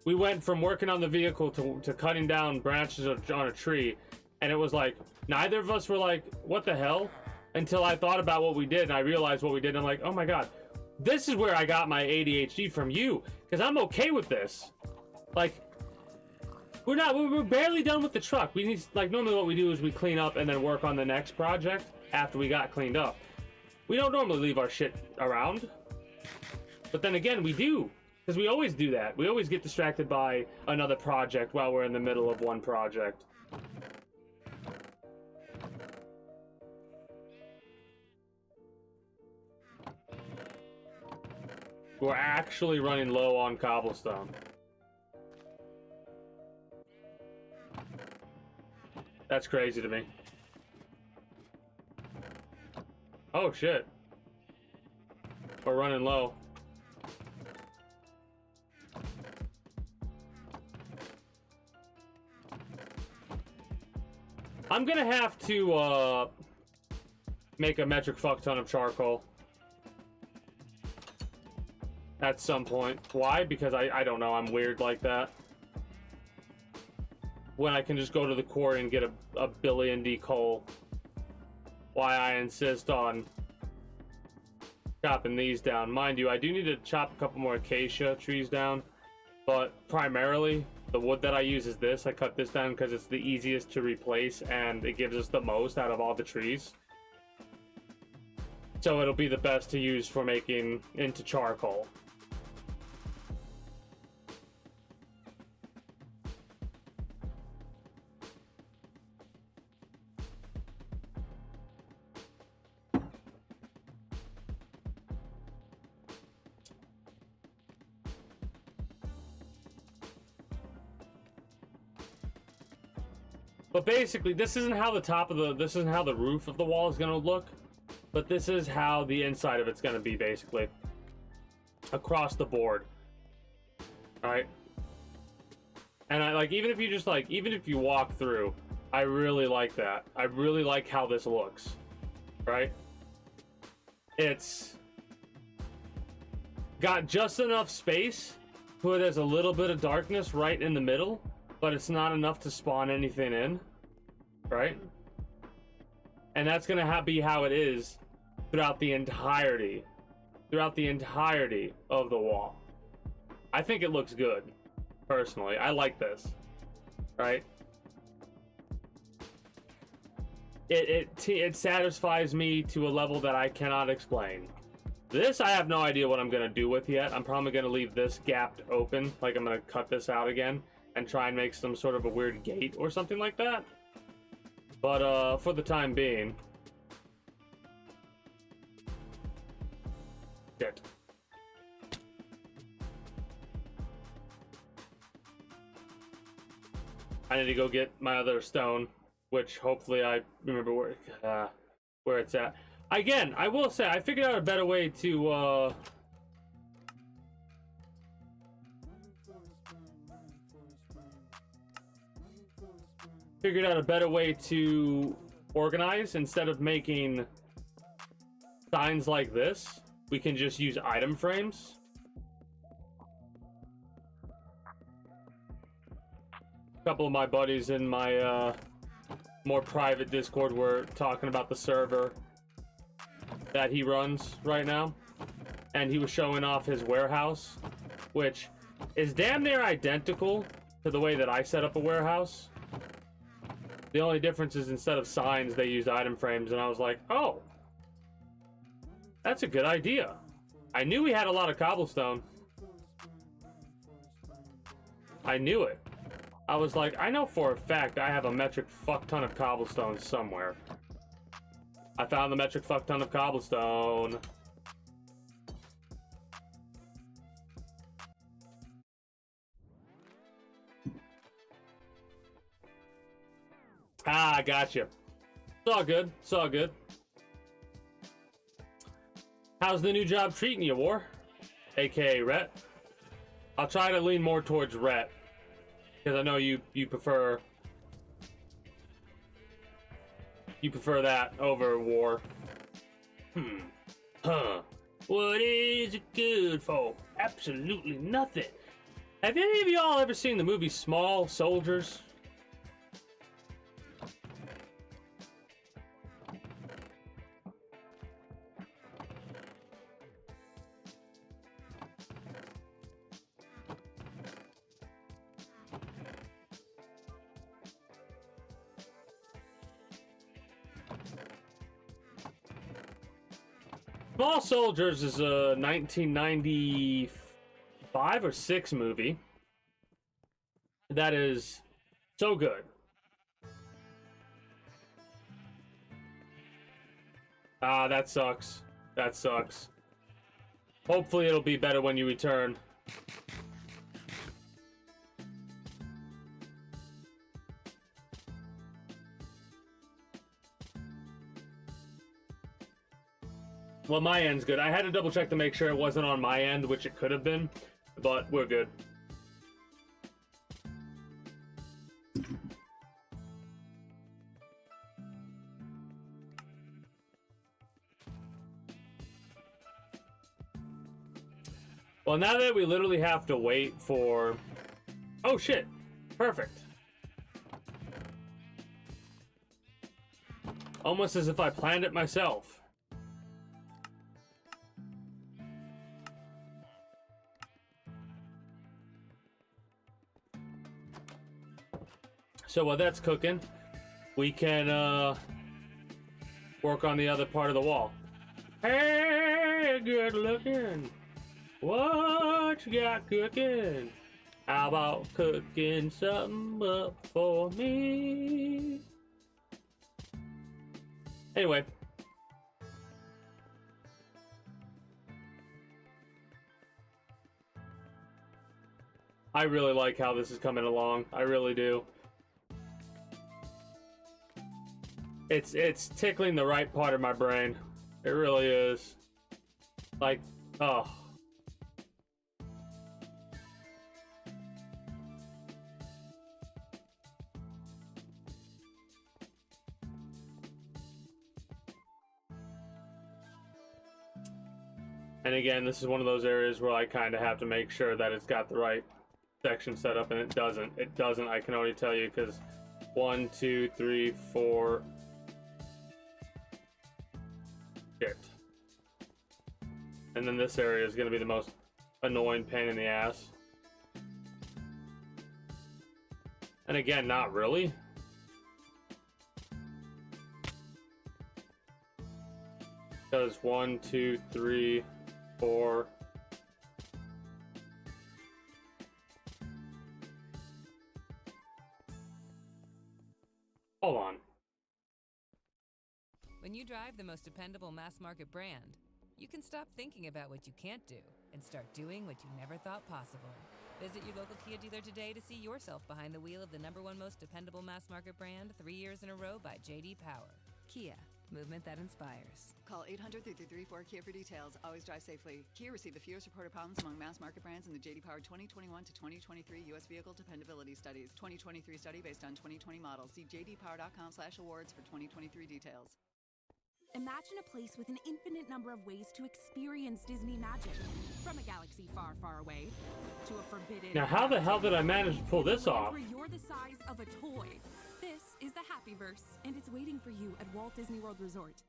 we went from working on the vehicle to cutting down branches on a tree, and it was like neither of us were like, what the hell? Until I thought about what we did, and I realized what we did, and I'm like, oh my god, this is where I got my ADHD from you, because I'm okay with this. Like, we're barely done with the truck. We need, like, normally what we do is we clean up and then work on the next project after we got cleaned up. We don't normally leave our shit around, but then again, we do, because we always do that. We always get distracted by another project while we're in the middle of one project. We're actually running low on cobblestone. That's crazy to me. Oh shit. We're running low. I'm gonna have to make a metric fuck ton of charcoal at some point. Why? Because I don't know, I'm weird like that. When I can just go to the quarry and get a billion D coal. Why I insist on chopping these down. Mind you, I do need to chop a couple more acacia trees down, but primarily the wood that I use is this. I cut this down because it's the easiest to replace and it gives us the most out of all the trees. So it'll be the best to use for making into charcoal. But basically, this isn't how the roof of the wall is gonna look, but this is how the inside of it's gonna be, basically. Across the board. Alright? And I like, even if you walk through, I really like that. I really like how this looks. Right? It's got just enough space where there's a little bit of darkness right in the middle, but it's not enough to spawn anything in, right? And that's gonna be how it is throughout the entirety of the wall. I think it looks good, personally. I like this, right? It satisfies me to a level that I cannot explain. This I have no idea what I'm gonna do with yet. I'm probably gonna leave this gapped open, like I'm gonna cut this out again and try and make some sort of a weird gate or something like that. But for the time being, shit. I need to go get my other stone, which hopefully I remember where it's at. Again, I will say, I figured out a better way to, organize. Instead of making signs like this, we can just use item frames. A couple of my buddies in my more private Discord were talking about the server that he runs right now, and he was showing off his warehouse, which is damn near identical to the way that I set up a warehouse. The only difference is instead of signs, they use item frames, and I was like, oh, that's a good idea. I knew we had a lot of cobblestone. I knew it. I was like, I know for a fact I have a metric fuck ton of cobblestone somewhere. I found the metric fuck ton of cobblestone. Ah, gotcha. It's all good. It's all good. How's the new job treating you, War? AKA Rhett. I'll try to lean more towards Rhett, because I know you prefer that over War. What is it good for? Absolutely nothing. Have any of y'all ever seen the movie Small Soldiers? Small Soldiers is a 1995 or 6 movie that is so good. Ah, that sucks. That sucks. Hopefully it'll be better when you return. Well, my end's good. I had to double check to make sure it wasn't on my end, which it could have been, but we're good. Well, now that we literally have to wait for... Oh, shit. Perfect. Almost as if I planned it myself. So while that's cooking, we can work on the other part of the wall. Hey, good looking. What you got cooking? How about cooking something up for me? Anyway. I really like how this is coming along. I really do. It's tickling the right part of my brain. It really is. Like, oh. And again, this is one of those areas where I kind of have to make sure that it's got the right section set up, and it doesn't. It doesn't, I can already tell you, because 1, 2, 3, 4... Shit. And then this area is going to be the most annoying pain in the ass. And again, not really. Because 1, 2, 3, 4... Hold on. When you drive the most dependable mass market brand, you can stop thinking about what you can't do and start doing what you never thought possible. Visit your local Kia dealer today to see yourself behind the wheel of the #1 most dependable mass market brand 3 years in a row by J.D. Power. Kia, movement that inspires. Call 800-3334-KIA for details. Always drive safely. Kia received the fewest reported problems among mass market brands in the J.D. Power 2021 to 2023 U.S. Vehicle Dependability Studies. 2023 study based on 2020 models. See jdpower.com/awards for 2023 details. Imagine a place with an infinite number of ways to experience Disney magic. From a galaxy far, far away to a forbidden... Now, how the hell did I manage to pull this off? Where you're the size of a toy. This is the Happyverse, and it's waiting for you at Walt Disney World Resort.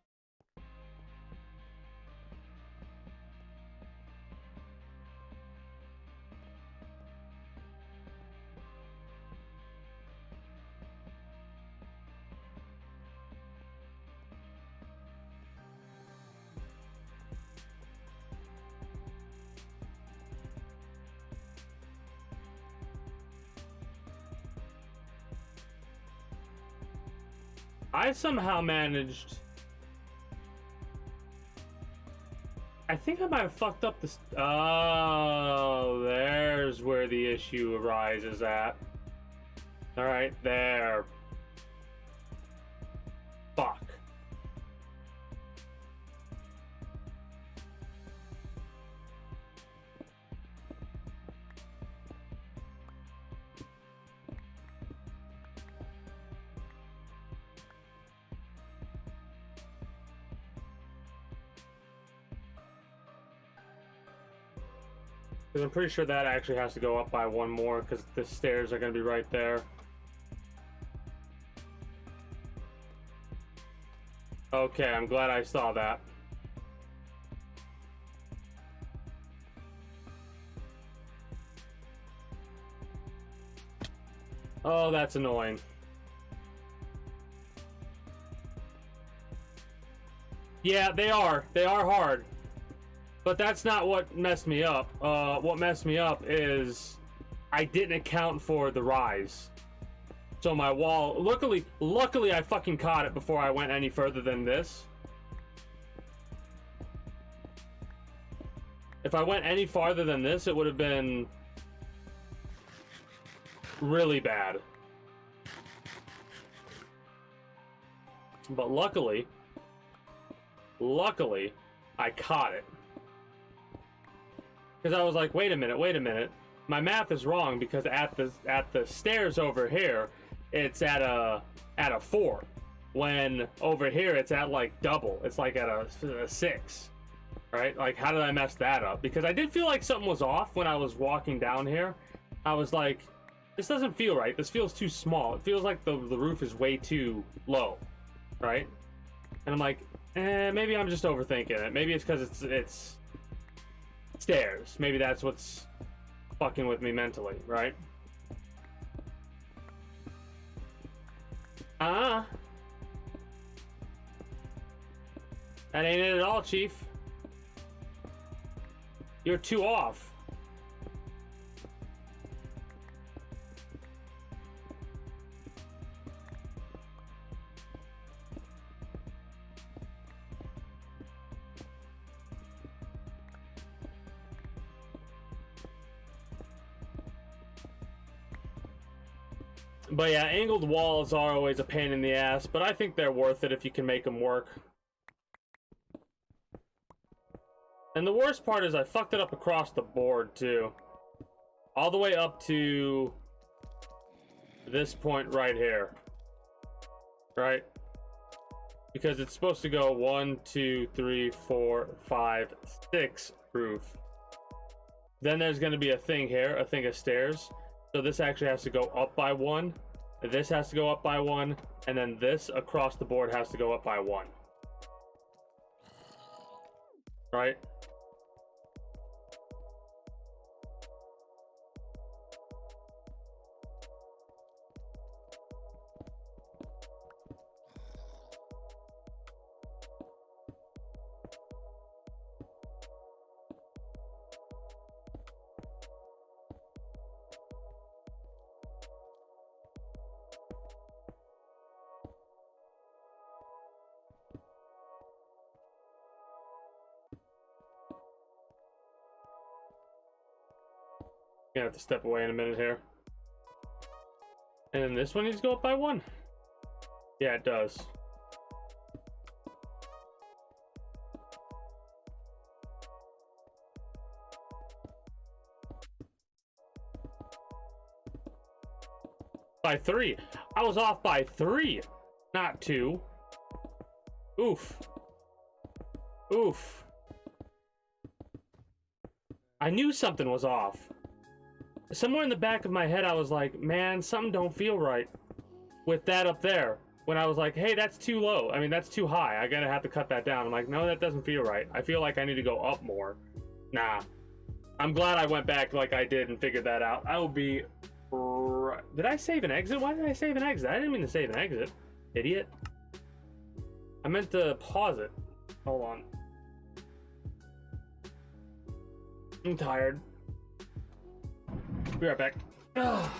I somehow managed... I think I might have fucked up this... Oh, there's where the issue arises at. Alright, there. Fuck. Because I'm pretty sure that actually has to go up by one more, because the stairs are going to be right there. Okay, I'm glad I saw that. Oh, that's annoying. Yeah, they are. They are hard. But that's not what messed me up. What messed me up is I didn't account for the rise. So my wall, luckily I fucking caught it before I went any further than this. If I went any farther than this, it would have been really bad. But luckily, I caught it. Because I was like, wait a minute. My math is wrong, because at the stairs over here, it's at a 4. When over here, it's at like double. It's like at a 6. Right? Like, how did I mess that up? Because I did feel like something was off when I was walking down here. I was like, this doesn't feel right. This feels too small. It feels like the roof is way too low. Right? And I'm like, maybe I'm just overthinking it. Maybe it's because it's stairs. Maybe that's what's fucking with me mentally, right? That ain't it at all, Chief. You're 2 off. But yeah, angled walls are always a pain in the ass, but I think they're worth it if you can make them work. And the worst part is I fucked it up across the board too. All the way up to this point right here. Right? Because it's supposed to go 1, 2, 3, 4, 5, 6 roof. Then there's going to be a thing here, a thing of stairs. So this actually has to go up by 1. This has to go up by 1. And then this across the board has to go up by 1. Right? Gonna have to step away in a minute here. And then this one needs to go up by 1. Yeah, it does. by 3. I was off by 3, not 2. Oof. Oof. I knew something was off. Somewhere in the back of my head, I was like, man, something don't feel right with that up there. When I was like, hey, that's too low. I mean, that's too high. I gotta have to cut that down. I'm like, no, that doesn't feel right. I feel like I need to go up more. Nah. I'm glad I went back like I did and figured that out. I will be... Did I save an exit? Why did I save an exit? I didn't mean to save an exit. Idiot. I meant to pause it. Hold on. I'm tired. Be right back. Ugh.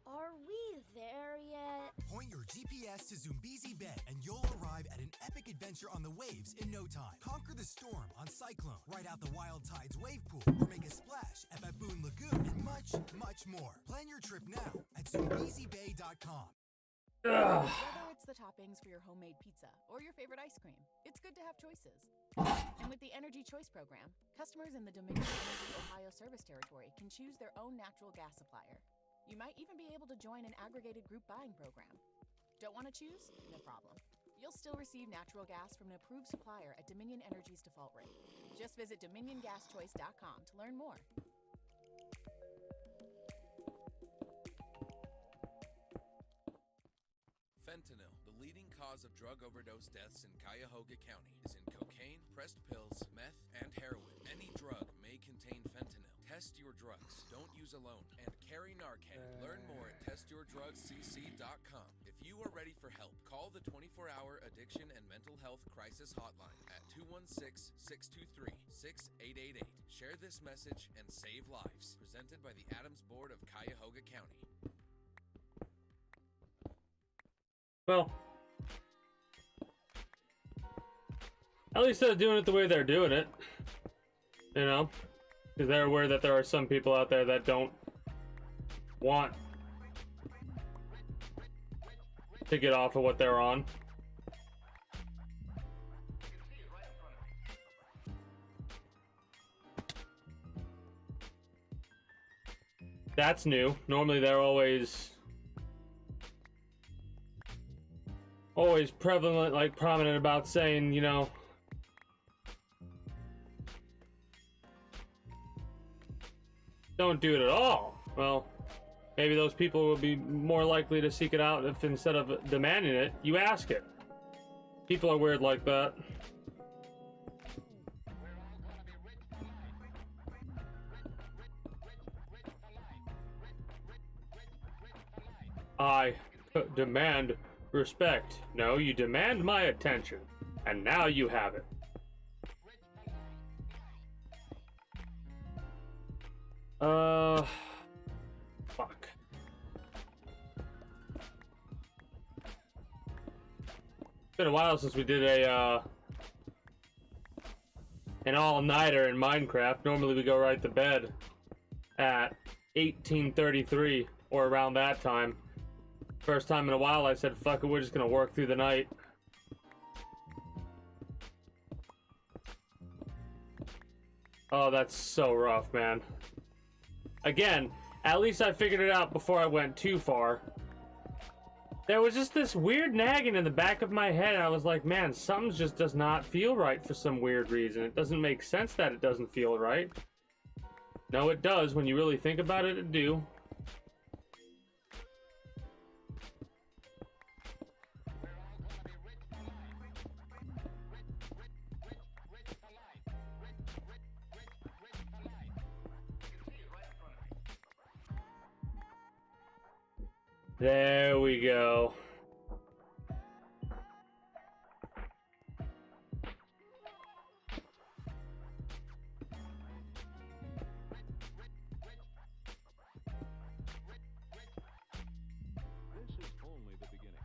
Are we there yet? Point your GPS to Zumbizi Bay and you'll arrive at an epic adventure on the waves in no time. Conquer the storm on Cyclone, ride out the Wild Tides wave pool, or make a splash at Baboon Lagoon, and much, much more. Plan your trip now at ZumbiziBay.com. Whether it's the toppings for your homemade pizza or your favorite ice cream, it's good to have choices. And with the Energy Choice program, customers in the Dominion Energy Ohio service territory can choose their own natural gas supplier. You might even be able to join an aggregated group buying program. Don't want to choose? No problem. You'll still receive natural gas from an approved supplier at Dominion Energy's default rate. Just visit DominionGasChoice.com to learn more. Fentanyl, the leading cause of drug overdose deaths in Cuyahoga County, is in cocaine, pressed pills, meth, and heroin. Any drug may contain fentanyl. Test your drugs. Don't use alone. And carry Narcan. Learn more at testyourdrugscc.com. If you are ready for help, call the 24-hour Addiction and Mental Health Crisis Hotline at 216-623-6888. Share this message and save lives. Presented by the Adams Board of Cuyahoga County. Well, at least they're doing it the way they're doing it. You know? Because they're aware that there are some people out there that don't want to get off of what they're on. That's new. Normally they're always always prevalent, like prominent about saying, you know, don't do it at all. Well, maybe those people will be more likely to seek it out if instead of demanding it, you ask it. People are weird like that. I demand respect. No, you demand my attention. And now you have it. Fuck. It's been a while since we did an all-nighter in Minecraft. Normally we go right to bed at 18:33 or around that time. First time in a while I said, fuck it, we're just gonna work through the night. Oh, that's so rough, man. Again, at least I figured it out before I went too far. There was just this weird nagging in the back of my head, and I was like, man, something just does not feel right for some weird reason. It doesn't make sense that it doesn't feel right. No, it does. When you really think about it, it do. There we go. This is only the beginning.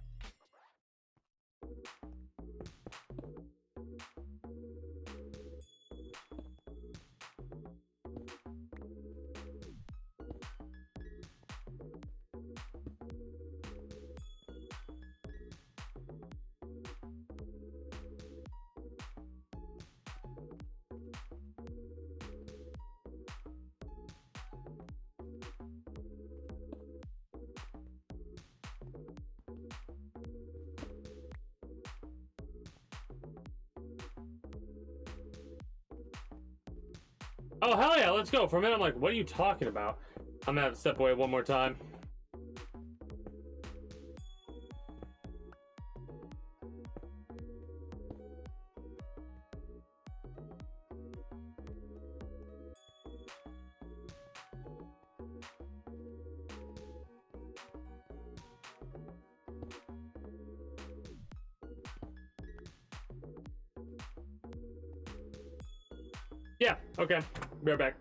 Oh, hell yeah, let's go. For a minute, I'm like, what are you talking about? I'm gonna have to step away one more time. Yeah, okay. Be right back.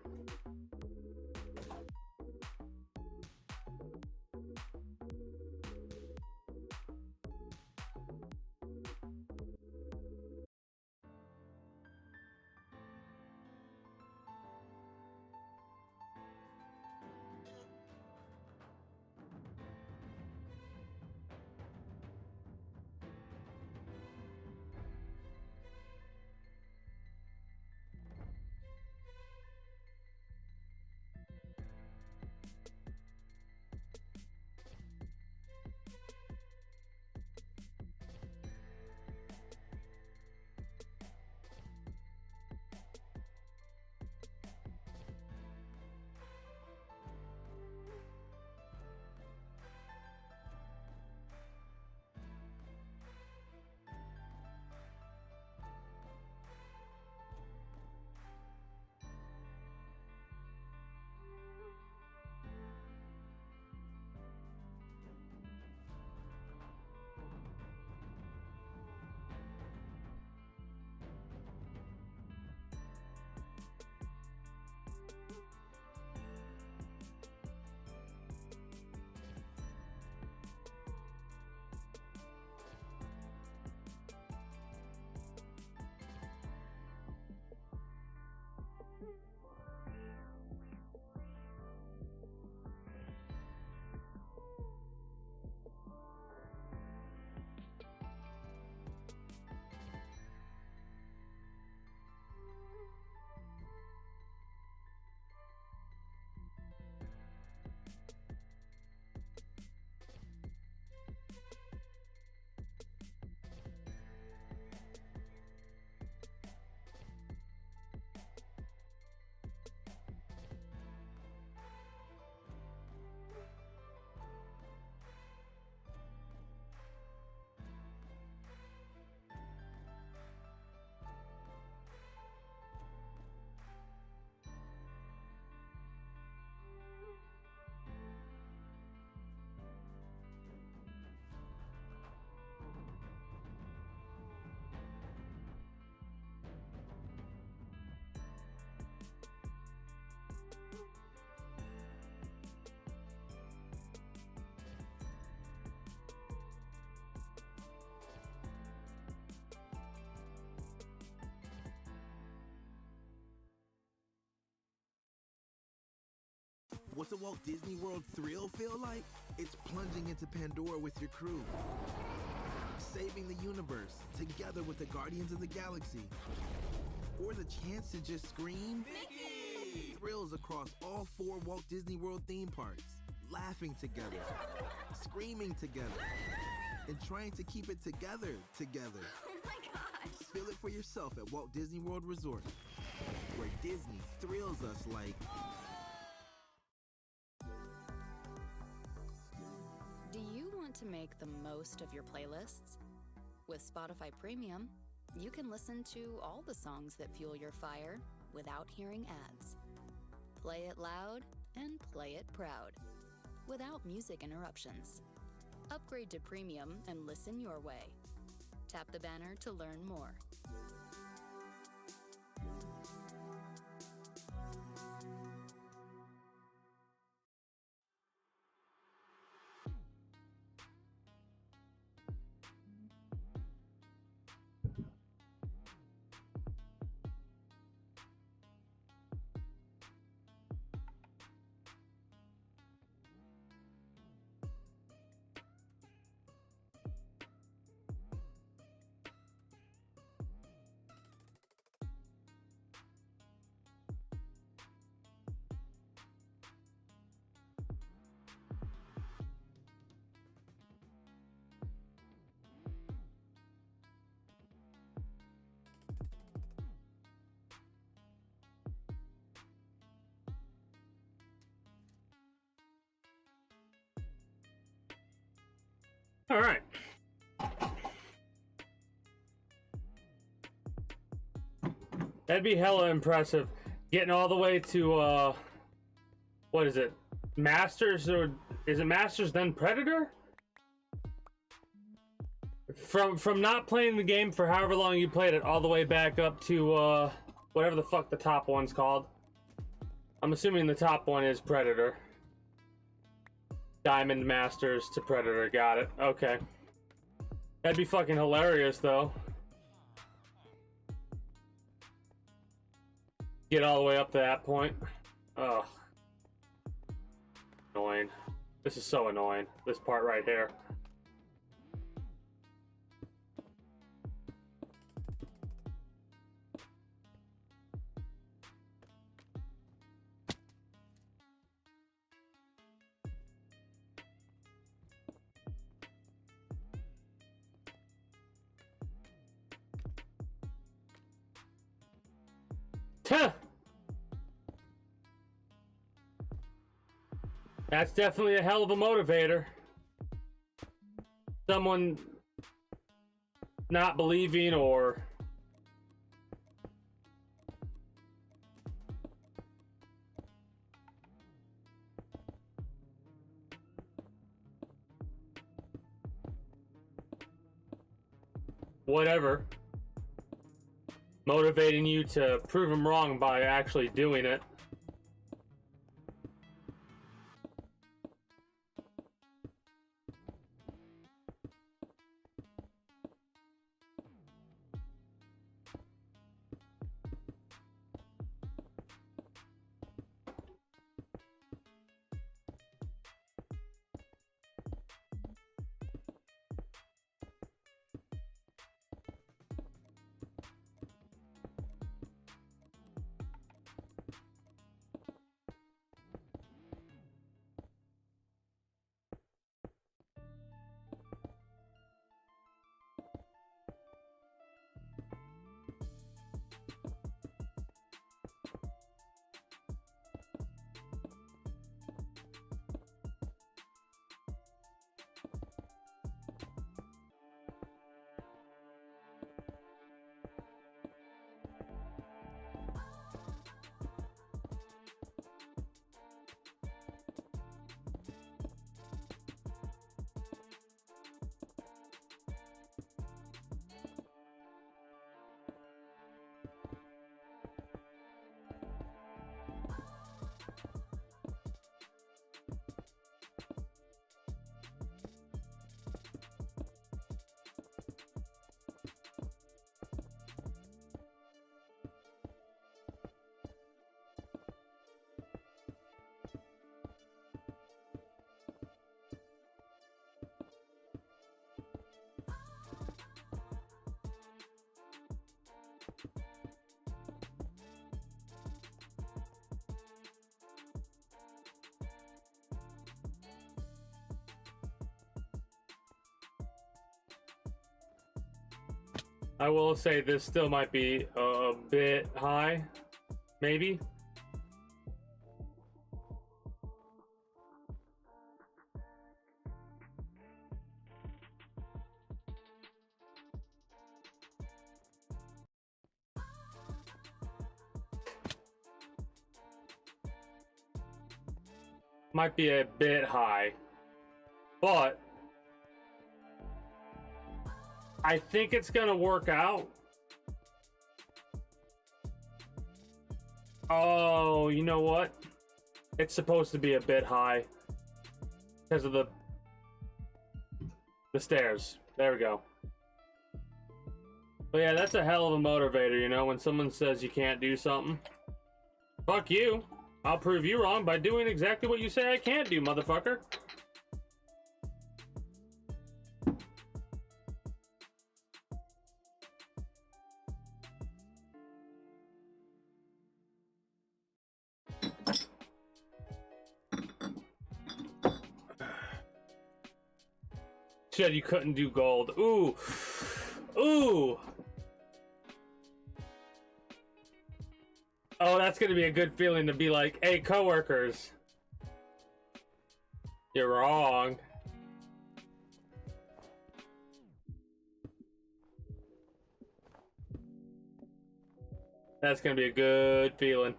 What's a Walt Disney World thrill feel like? It's plunging into Pandora with your crew, saving the universe together with the Guardians of the Galaxy, or the chance to just scream Mickey! Thrills across all 4 Walt Disney World theme parks, laughing together, screaming together, and trying to keep it together. Oh my gosh! Feel it for yourself at Walt Disney World Resort, where Disney thrills us like... Do you want to make the most of your playlists? With Spotify Premium, you can listen to all the songs that fuel your fire without hearing ads. Play it loud and play it proud, without music interruptions. Upgrade to Premium and listen your way. Tap the banner to learn more. All right. That'd be hella impressive. Getting all the way to, what is it? Masters, or is it Masters then Predator? From not playing the game for however long you played it, all the way back up to, whatever the fuck the top one's called. I'm assuming the top one is Predator. Diamond Masters to Predator, got it. Okay. That'd be fucking hilarious, though. Get all the way up to that point. Ugh. Annoying. This is so annoying. This part right here. Tuh. That's definitely a hell of a motivator. Someone not believing or whatever, motivating you to prove them wrong by actually doing it. I will say this still might be a bit high, maybe. Might be a bit high, but I think it's gonna work out. Oh, you know what? It's supposed to be a bit high because of the stairs. There we go. But yeah, that's a hell of a motivator, you know, when someone says you can't do something. Fuck you. I'll prove you wrong by doing exactly what you say I can't do, motherfucker. Said you couldn't do gold. Ooh. Ooh. Oh, that's gonna be a good feeling to be like, hey, coworkers, you're wrong. That's gonna be a good feeling.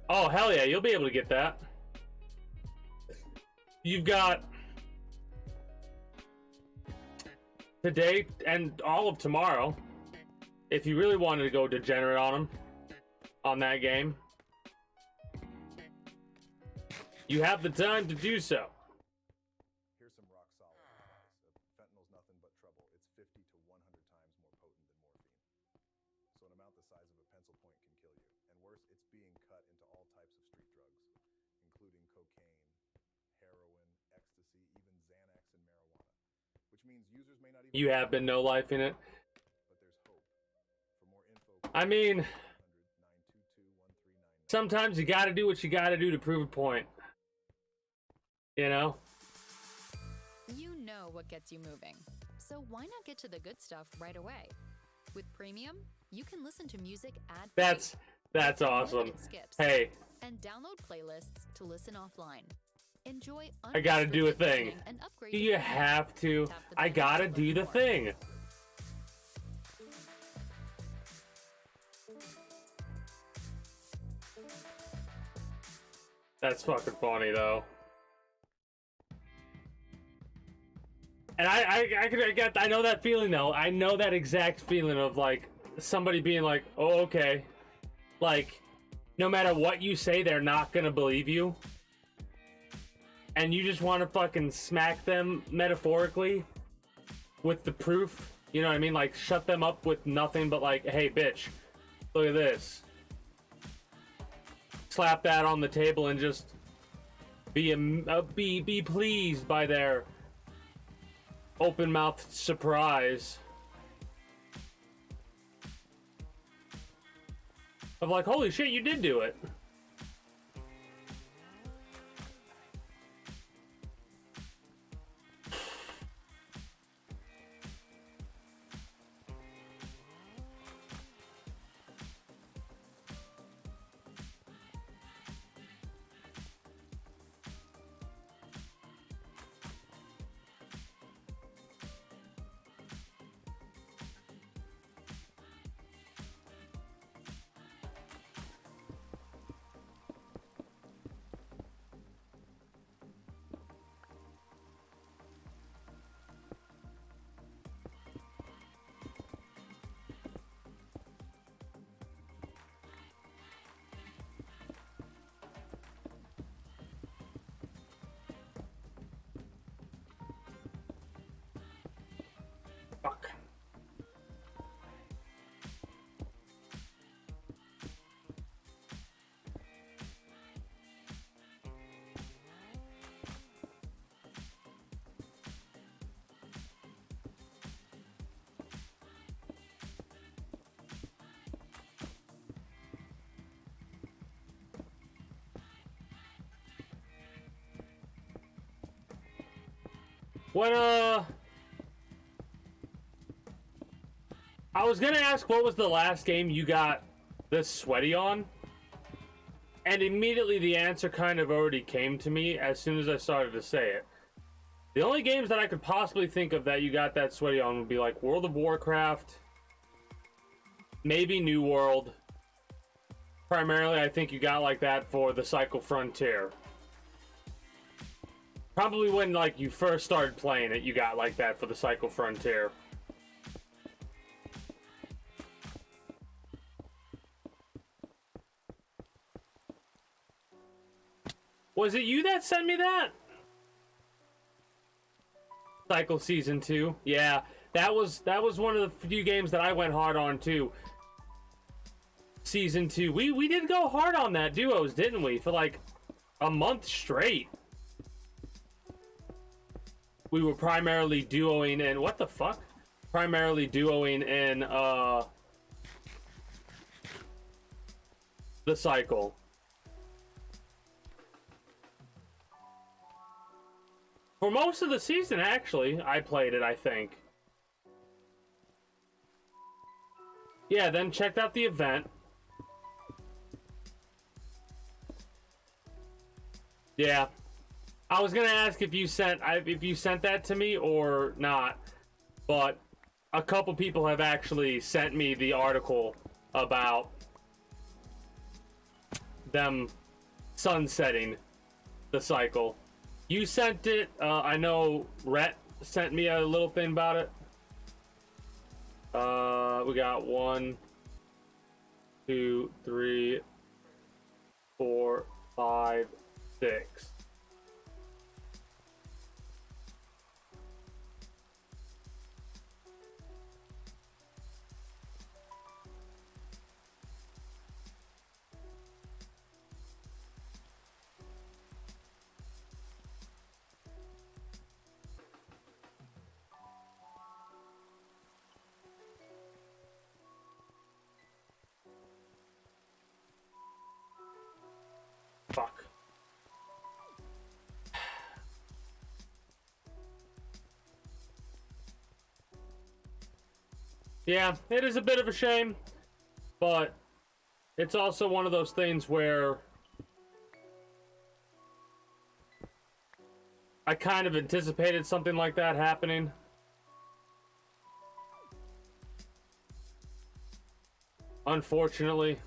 Oh, hell yeah, you'll be able to get that. You've got today and all of tomorrow, if you really wanted to go degenerate on them, on that game, you have the time to do so. Here's some rock solid advice. Fentanyl's nothing but trouble. It's 50 to 100 times more potent than morphine. So an amount the size of a pencil point can kill you. And worse, it's being cut into all types of street drugs, including cocaine, heroin, ecstasy, even Xanax and marijuana. Which means users may not even... You have been no life in it. But there's hope. For more info... I mean, sometimes you gotta do what you gotta do to prove a point. You know? You know what gets you moving. So why not get to the good stuff right away? With Premium, you can listen to music ad-free. That's awesome. Hey. And download playlists to listen offline. Enjoy I gotta do a thing. Do you have to? I gotta do the thing. That's fucking funny though. And I know that feeling though. I know that exact feeling of like somebody being like, oh, okay. Like, no matter what you say, they're not gonna believe you. And you just want to fucking smack them metaphorically with the proof. You know what I mean? Like, shut them up with nothing but like, hey, bitch, look at this. Slap that on the table and just be pleased by their open-mouthed surprise. Of like, holy shit, you did do it. When, I was gonna ask what was the last game you got this sweaty on, and immediately the answer kind of already came to me as soon as I started to say it. The only games that I could possibly think of that you got that sweaty on would be like World of Warcraft, maybe New World. Primarily, I think you got like that for the Cycle Frontier. Probably when like you first started playing it, you got like that for the Cycle Frontier. Was it you that sent me that? Cycle Season 2. Yeah, that was one of the few games that I went hard on too. Season 2. We did go hard on that duos, didn't we? For like a month straight. We were primarily duoing in what the fuck? Primarily duoing in the Cycle. For most of the season, actually, I played it, I think. Yeah, then checked out the event. Yeah. I was gonna ask if you sent that to me or not, but a couple people have actually sent me the article about them sunsetting the Cycle. You sent it. I know Rhett sent me a little thing about it. We got 1, 2, 3, 4, 5, 6. Fuck. Yeah, it is a bit of a shame, but it's also one of those things where I kind of anticipated something like that happening. Unfortunately.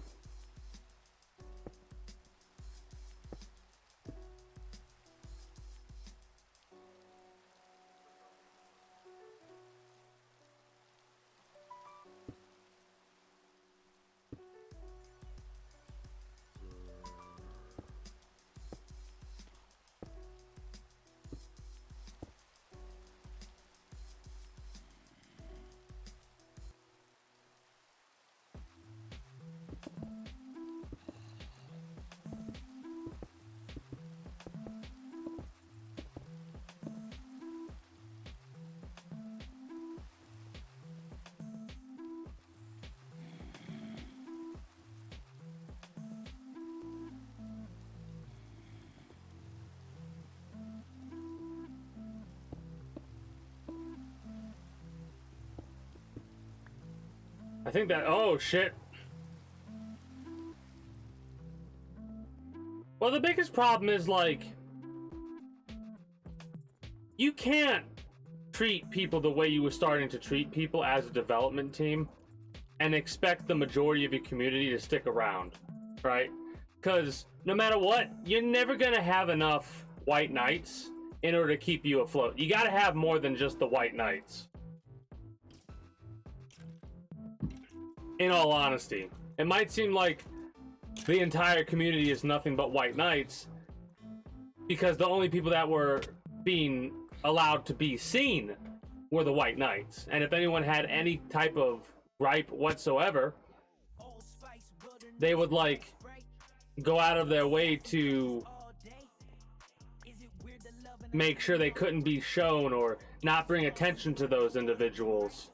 I think that, oh shit. Well, the biggest problem is like, you can't treat people the way you were starting to treat people as a development team and expect the majority of your community to stick around, right? Because no matter what, you're never gonna have enough white knights in order to keep you afloat. You gotta have more than just the white knights. In all honesty, it might seem like the entire community is nothing but white knights because the only people that were being allowed to be seen were the white knights. And if anyone had any type of gripe whatsoever, they would like go out of their way to make sure they couldn't be shown or not bring attention to those individuals.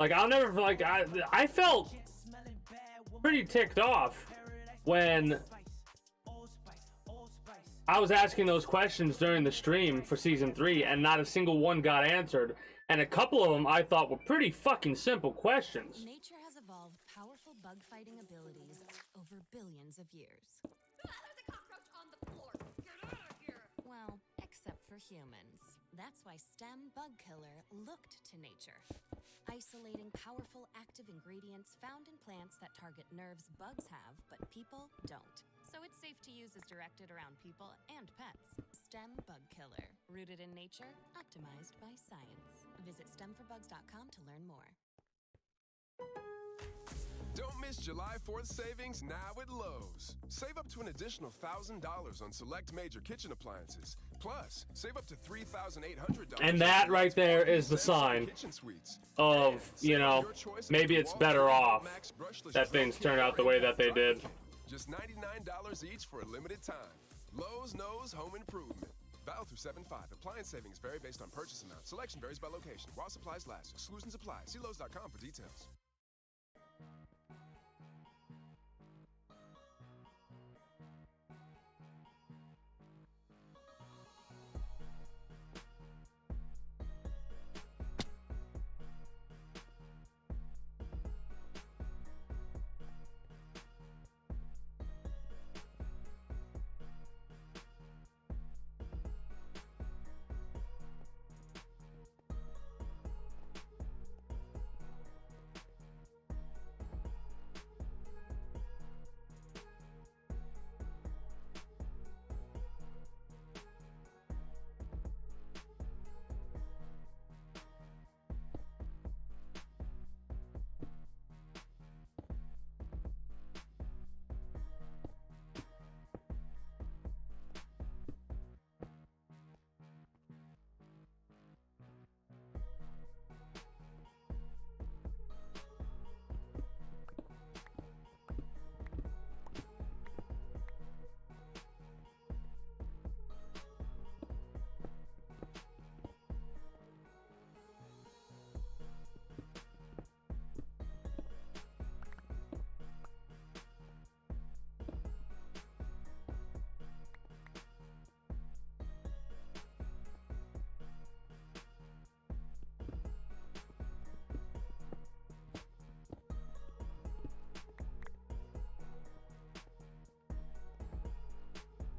Like, I'll never, like, I felt pretty ticked off when I was asking those questions during the stream for season 3, and not a single one got answered. And a couple of them I thought were pretty fucking simple questions. Nature has evolved powerful bug-fighting abilities over billions of years. There's a cockroach on the floor. Get out of here. Well, except for humans. That's why STEM Bug Killer looked to nature, isolating powerful active ingredients found in plants that target nerves bugs have, but people don't. So it's safe to use as directed around people and pets. STEM Bug Killer, rooted in nature, optimized by science. Visit stemforbugs.com to learn more. Don't miss July 4th savings now at Lowe's. Save up to an additional $1,000 on select major kitchen appliances. Plus, save up to $3,800. And that right there is the sign of, you know, maybe it's better off that things turn out the way that they did. Just $99 each for a limited time. Lowe's knows home improvement. Valid through 7/5. Appliance savings vary based on purchase amount. Selection varies by location. While supplies last. Exclusions apply. See Lowe's.com for details.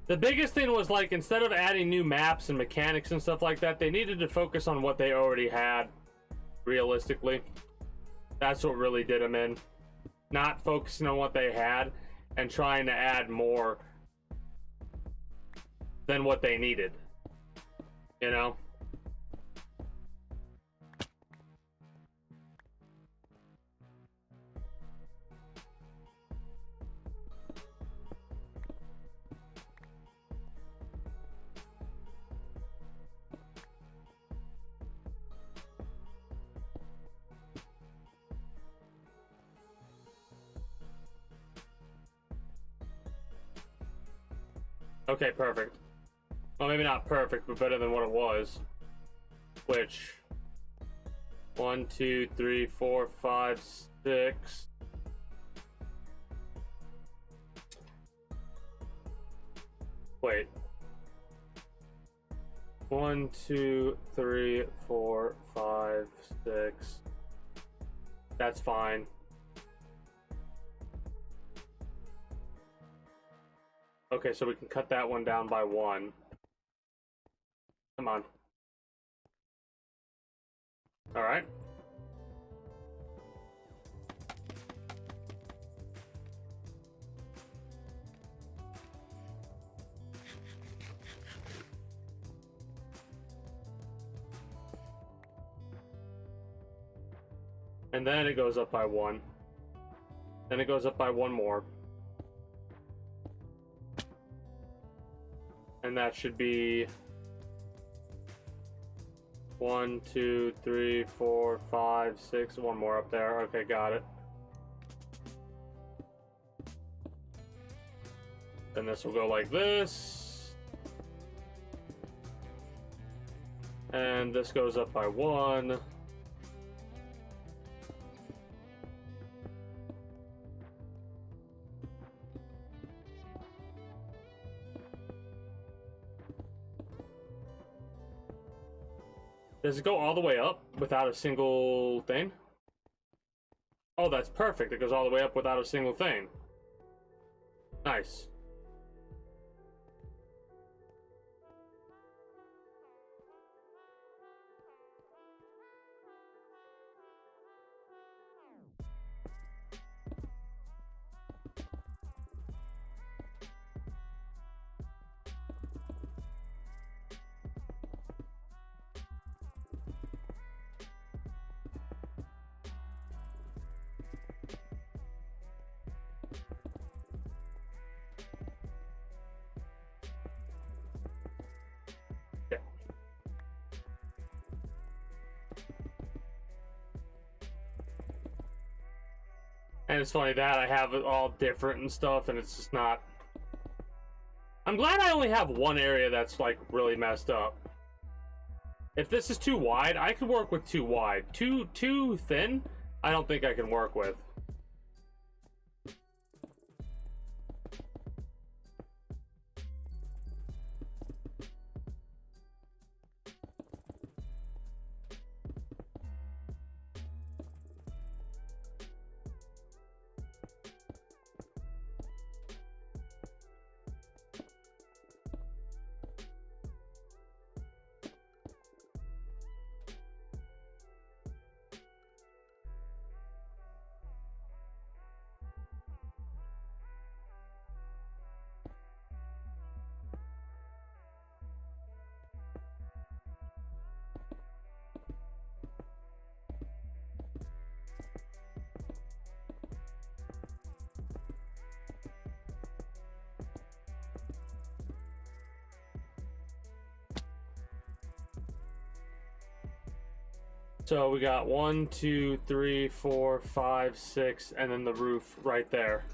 The biggest thing was, like, instead of adding new maps and mechanics and stuff like that, they needed to focus on what they already had, realistically. That's what really did them in. Not focusing on what they had and trying to add more than what they needed. You know? Okay, perfect. Well, maybe not perfect, but better than what it was. Which... 1, 2, 3, 4, 5, 6... Wait. 1, 2, 3, 4, 5, 6... That's fine. Okay, so we can cut that one down by 1. Come on. All right. And then it goes up by 1. Then it goes up by 1 more. And that should be 1, 2, 3, 4, 5, 6. 1 more up there. Okay, got it. Then this will go like this. And this goes up by 1. Does it go all the way up without a single thing? Oh, that's perfect. It goes all the way up without a single thing. Nice. And it's funny that I have it all different and stuff, and it's just not... I'm glad I only have one area that's, like, really messed up. If this is too wide, I could work with too wide. Too thin, I don't think I can work with. So we got 1, 2, 3, 4, 5, 6, and then the roof right there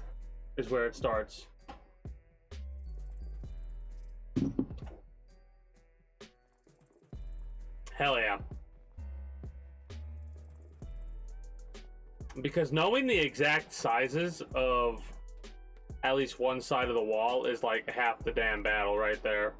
is where it starts. Hell yeah. Because knowing the exact sizes of at least one side of the wall is like half the damn battle right there.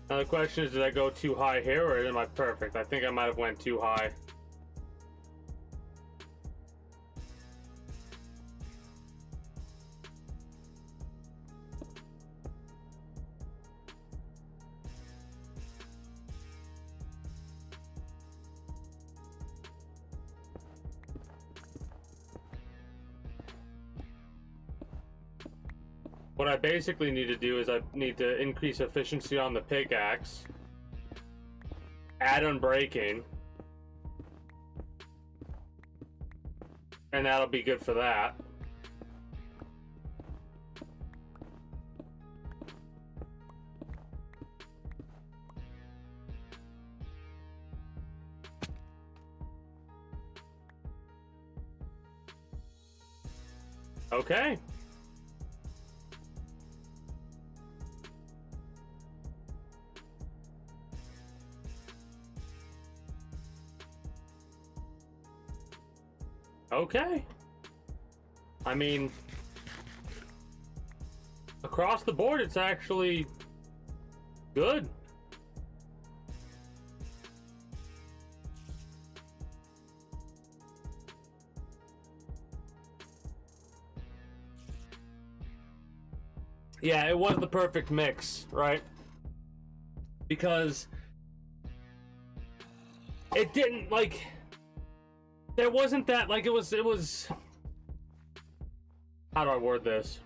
Now the question is, did I go too high here, or am I perfect? I think I might have went too high. What I basically need to do is I need to increase efficiency on the pickaxe, add unbreaking, and that'll be good for that. Okay. Okay. I mean, across the board, it's actually good. Yeah, it was the perfect mix, right? Because it didn't, like... There wasn't that, like, it was... How do I word this?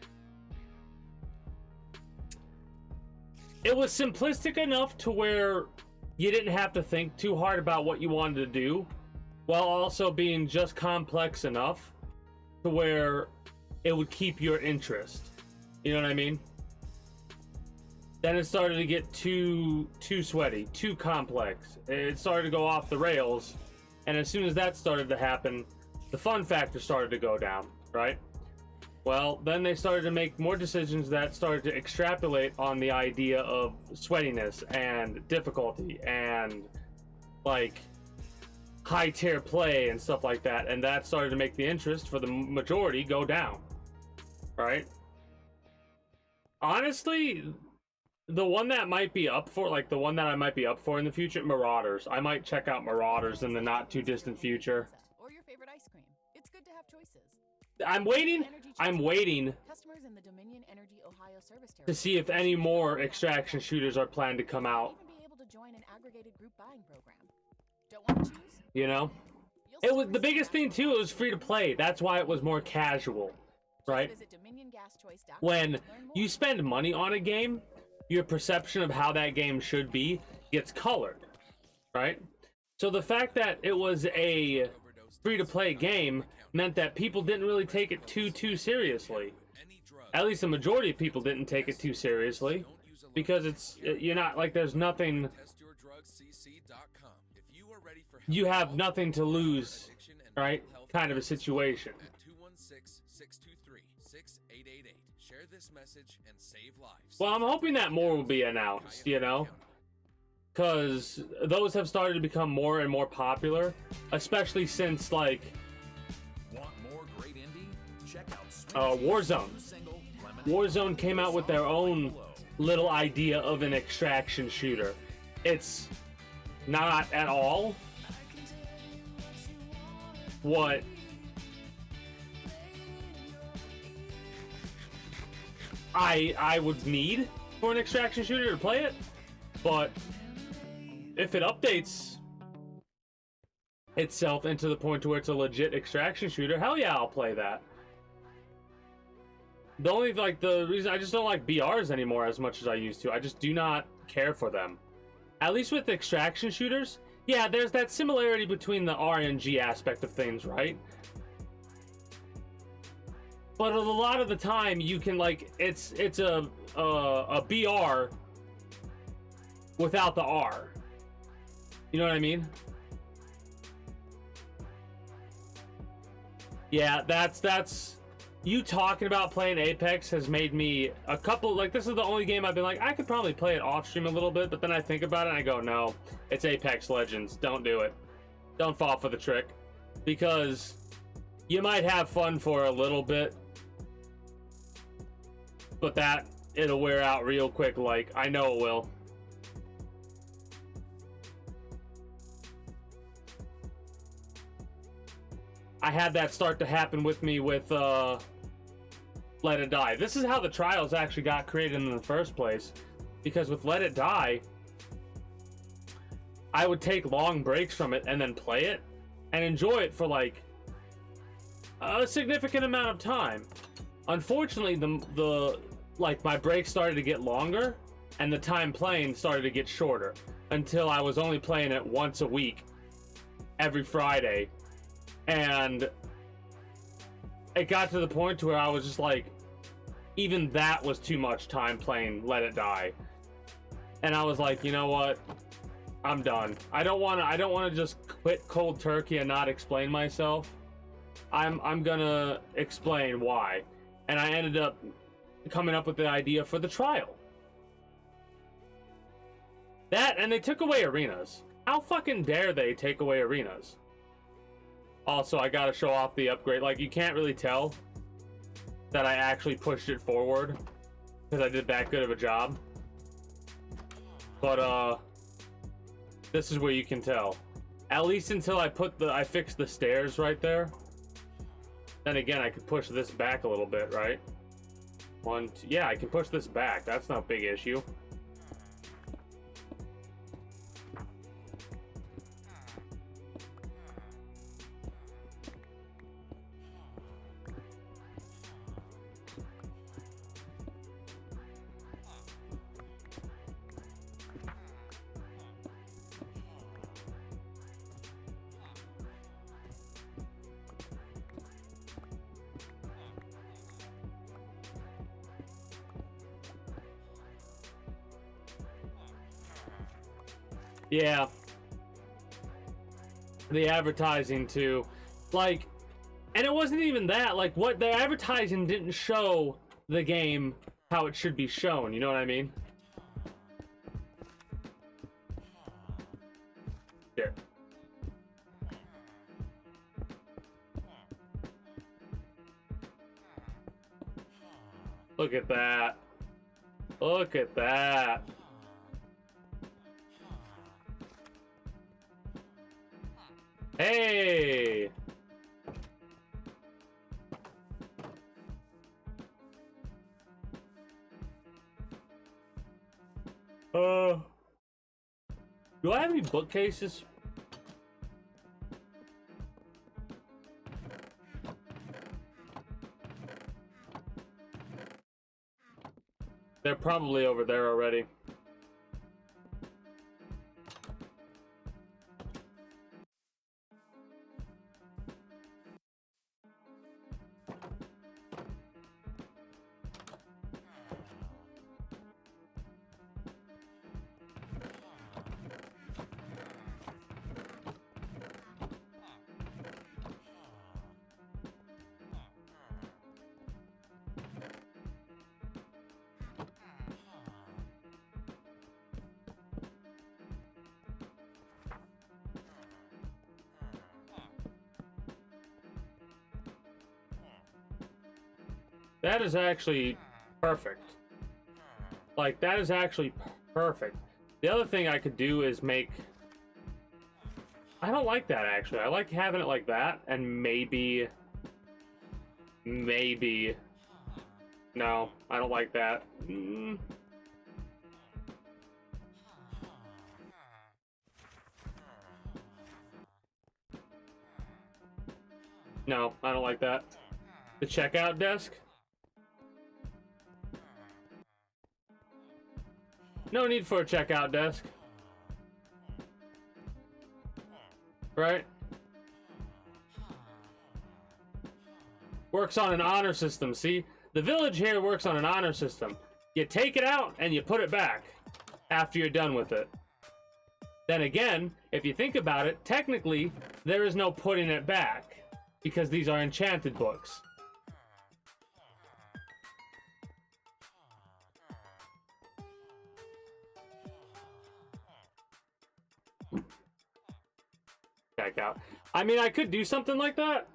it was simplistic enough to where you didn't have to think too hard about what you wanted to do, while also being just complex enough to where it would keep your interest. You know what I mean? Then it started to get too sweaty, too complex. It started to go off the rails, and as soon as that started to happen, the fun factor started to go down, right? Well, then they started to make more decisions that started to extrapolate on the idea of sweatiness and difficulty and like high tier play and stuff like that, and that started to make the interest for the majority go down, right? Honestly, the one that might be up for, like the one that I might be up for in the future, Marauders. I might check out Marauders in the not too distant future. Or your favorite ice cream. It's good to have choices. I'm waiting Customers in the Dominion Energy Ohio service to territory see if any more extraction shooters are planned to come out. even be able to join an aggregated group buying program. Don't want to choose? You know, it was the biggest thing too. It was free to play. That's why it was more casual, right? Visit DominionGasChoice.com When to learn more. you spend money on a game, your perception of how that game should be gets colored, right? So the fact that it was a free to play game meant that people didn't really take it too seriously. At least the majority of people didn't take it too seriously, because you're not like, there's nothing, you have nothing to lose, right? Kind of a situation. Share this message and save lives. Well, I'm hoping that more will be announced, you know? Because those have started to become more and more popular, especially since, like, Want more great indie? Check out Warzone. Warzone came out with their own little idea of an extraction shooter. It's not at all what I would need for an extraction shooter to play it, but if it updates itself into the point to where it's a legit extraction shooter, hell yeah, I'll play that. The only, like, the reason I just don't like BRs anymore as much as I used to. I just do not care for them. At least with extraction shooters, yeah, there's that similarity between the RNG aspect of things, right? But a lot of the time, you can, like, it's a BR without the R. You know what I mean? Yeah, that's you talking about playing Apex has made me a couple, like, this is the only game I've been like, I could probably play it off stream a little bit, but then I think about it and I go, no, it's Apex Legends. Don't do it. Don't fall for the trick. Because you might have fun for a little bit, but that, it'll wear out real quick, like, I know it will. I had that start to happen with me with, Let It Die. This is how the trials actually got created in the first place. Because with Let It Die, I would take long breaks from it and then play it and enjoy it for, like, a significant amount of time. Unfortunately, the like, my breaks started to get longer and the time playing started to get shorter until I was only playing it once a week, every Friday. And it got to the point to where I was just like, even that was too much time playing Let It Die. And I was like, you know what? I'm done. I don't want to just quit cold turkey and not explain myself. I'm gonna explain why. And I ended up coming up with the idea for the trial. That, and they took away arenas. How fucking dare they take away arenas? Also, I gotta show off the upgrade. Like, you can't really tell that I actually pushed it forward because I did that good of a job. But, this is where you can tell. At least until I fixed the stairs right there. Then again, I could push this back a little bit, right? Yeah, I can push this back. That's no big issue. Yeah. The advertising too. Like, and it wasn't even that. Like, what the advertising didn't show the game how it should be shown. You know what I mean? Here. Look at that. Look at that. Hey! Do I have any bookcases? They're probably over there already. That is actually perfect. Like, that is actually perfect. The other thing I could do is make... I don't like that, actually. I like having it like that, and maybe... No, I don't like that. No, I don't like that. The checkout desk? No need for a checkout desk. Right? Works on an honor system, see? The village here works on an honor system. You take it out and you put it back after you're done with it. Then again, if you think about it, technically, there is no putting it back because these are enchanted books. Check out. I mean, I could do something like that.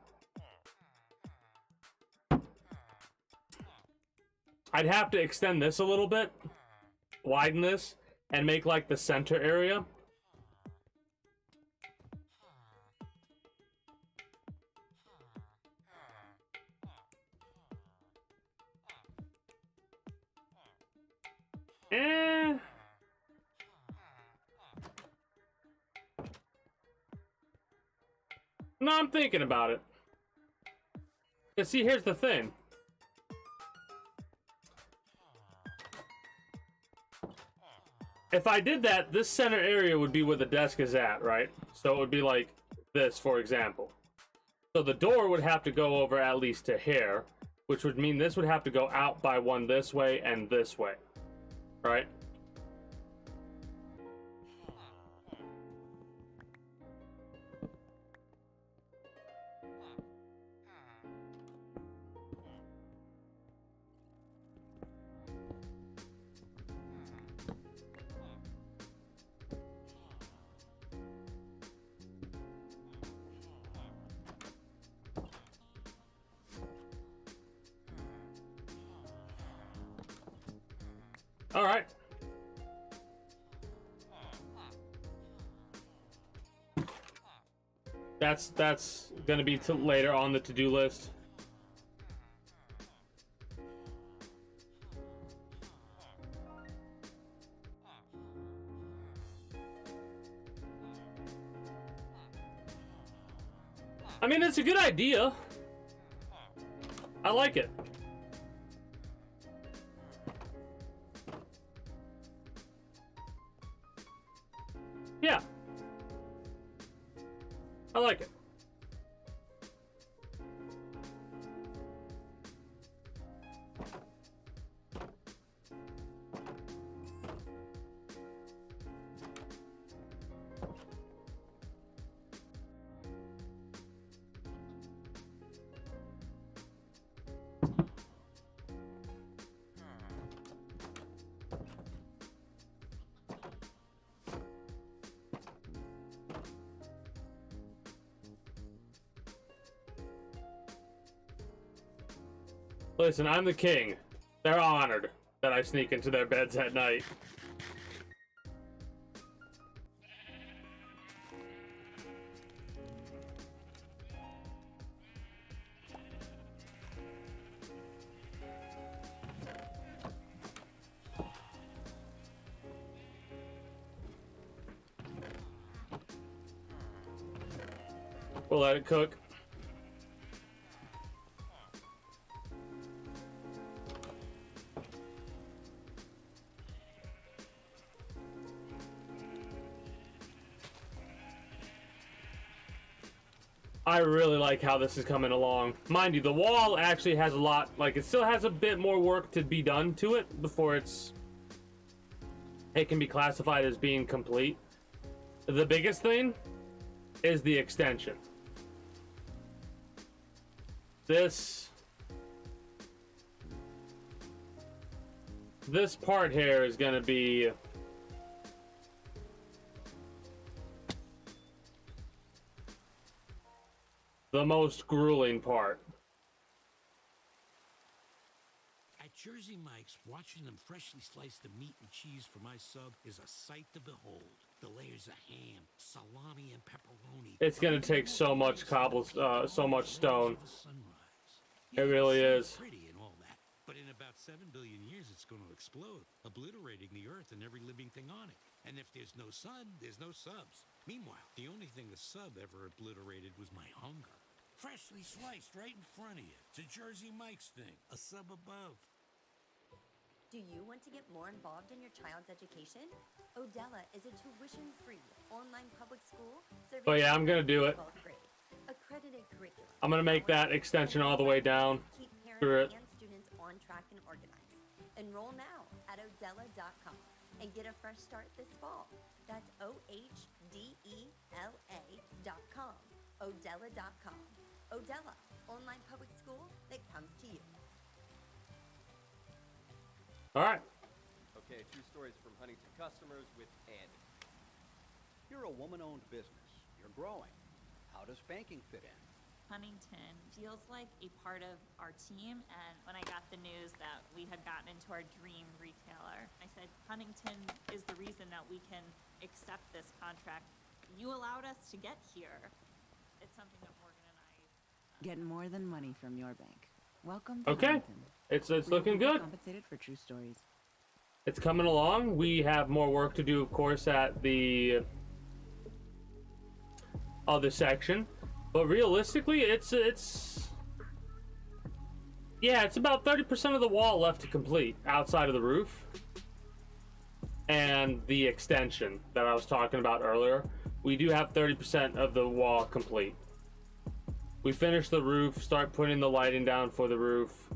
I'd have to extend this a little bit, widen this, and make like the center area. No, I'm thinking about it. But see, here's the thing. If I did that, this center area would be where the desk is at, right? So it would be like this, for example. So the door would have to go over at least to here, which would mean this would have to go out by one this way and this way, right? All right. That's gonna be later on the to-do list. I mean, it's a good idea. I like it. Yeah. I like it. Listen, I'm the king. They're honored that I sneak into their beds at night. We'll let it cook. I really like how this is coming along. Mind you, the wall actually has a lot, like, it still has a bit more work to be done to it before it can be classified as being complete. The biggest thing is the extension. This part here is gonna be the most grueling part. At Jersey Mike's, watching them freshly slice the meat and cheese for my sub is a sight to behold. The layers of ham, salami, and pepperoni. It's gonna take so much so much stone. It really is. Pretty and all that, but in about 7 billion years, it's going to explode, obliterating the Earth and every living thing on it. And if there's no sun, there's no subs. Meanwhile, the only thing the sub ever obliterated was my hunger. Freshly sliced right in front of you. It's a Jersey Mike's thing. A sub above. Do you want to get more involved in your child's education? Odella is a tuition-free online public school serving But yeah, I'm gonna do it. 12th grade. Accredited curriculum. I'm gonna make that extension all the way down. Keep Screw it. parents and students on track and organized. Enroll now at Odella.com and get a fresh start this fall. That's OHDELA.com. Odella.com. Odella, online public school that comes to you. All right. Okay, 2 stories from Huntington customers with Andy. You're a woman-owned business. You're growing. How does banking fit in? Huntington feels like a part of our team, and when I got the news that we had gotten into our dream retailer, I said, Huntington is the reason that we can accept this contract. You allowed us to get here. It's something that Morgan and I... Get more than money from your bank. Welcome to Okay. Huntington. It's We looking will be good. Compensated for true stories. It's coming along. We have more work to do, of course, at the other section. But realistically, it's about 30% of the wall left to complete outside of the roof. And the extension that I was talking about earlier. We do have 30% of the wall complete. We finish the roof, start putting the lighting down for the roof.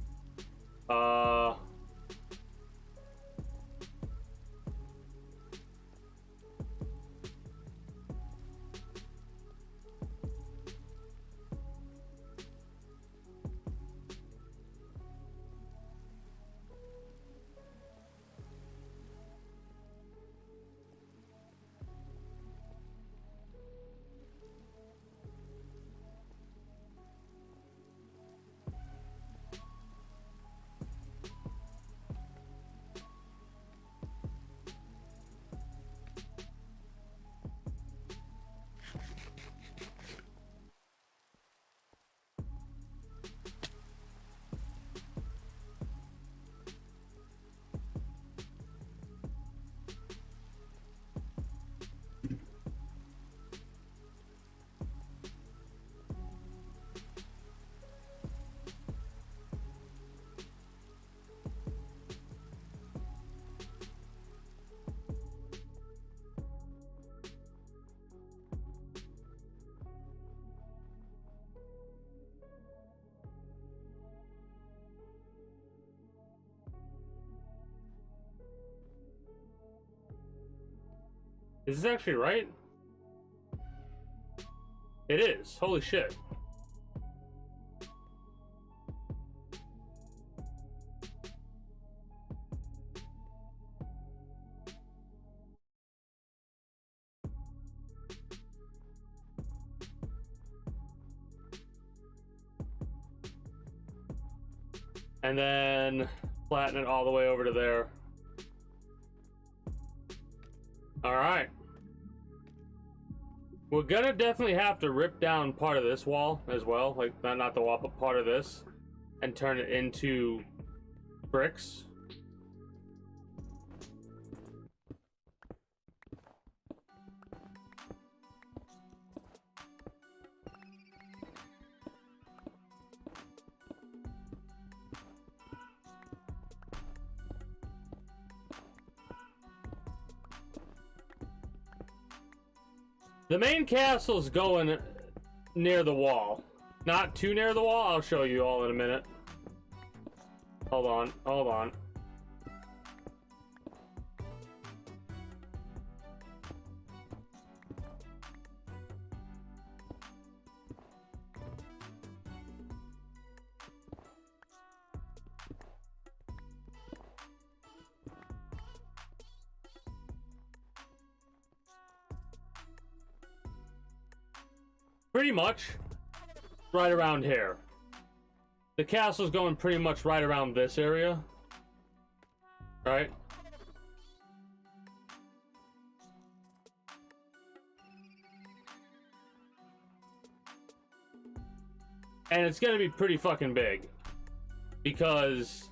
Is this actually right? It is. Holy shit. And then flatten it all the way over to there. All right. We're gonna definitely have to rip down part of this wall as well, like not the wall, but part of this, and turn it into bricks. The main castle's going near the wall. Not too near the wall. I'll show you all in a minute. Hold on. Hold on. Pretty much right around here. The castle's going pretty much right around this area. Right? And it's gonna be pretty fucking big. Because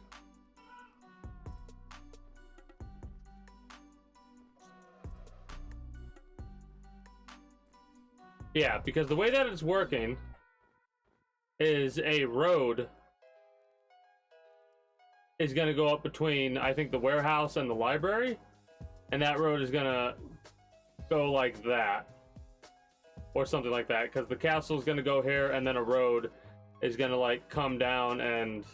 yeah, because the way that it's working is a road is going to go up between, I think, the warehouse and the library. And that road is going to go like that. Or something like that. Because the castle is going to go here, and then a road is going to, like, come down and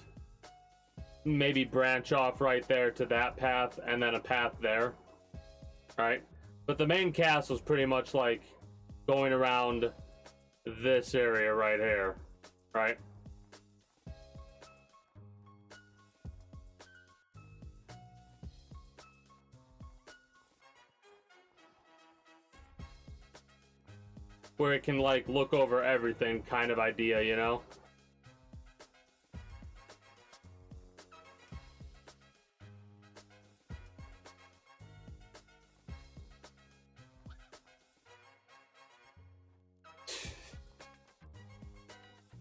maybe branch off right there to that path, and then a path there. Right? But the main castle is pretty much, like, going around this area right here, right? Where it can, like, look over everything kind of idea, you know?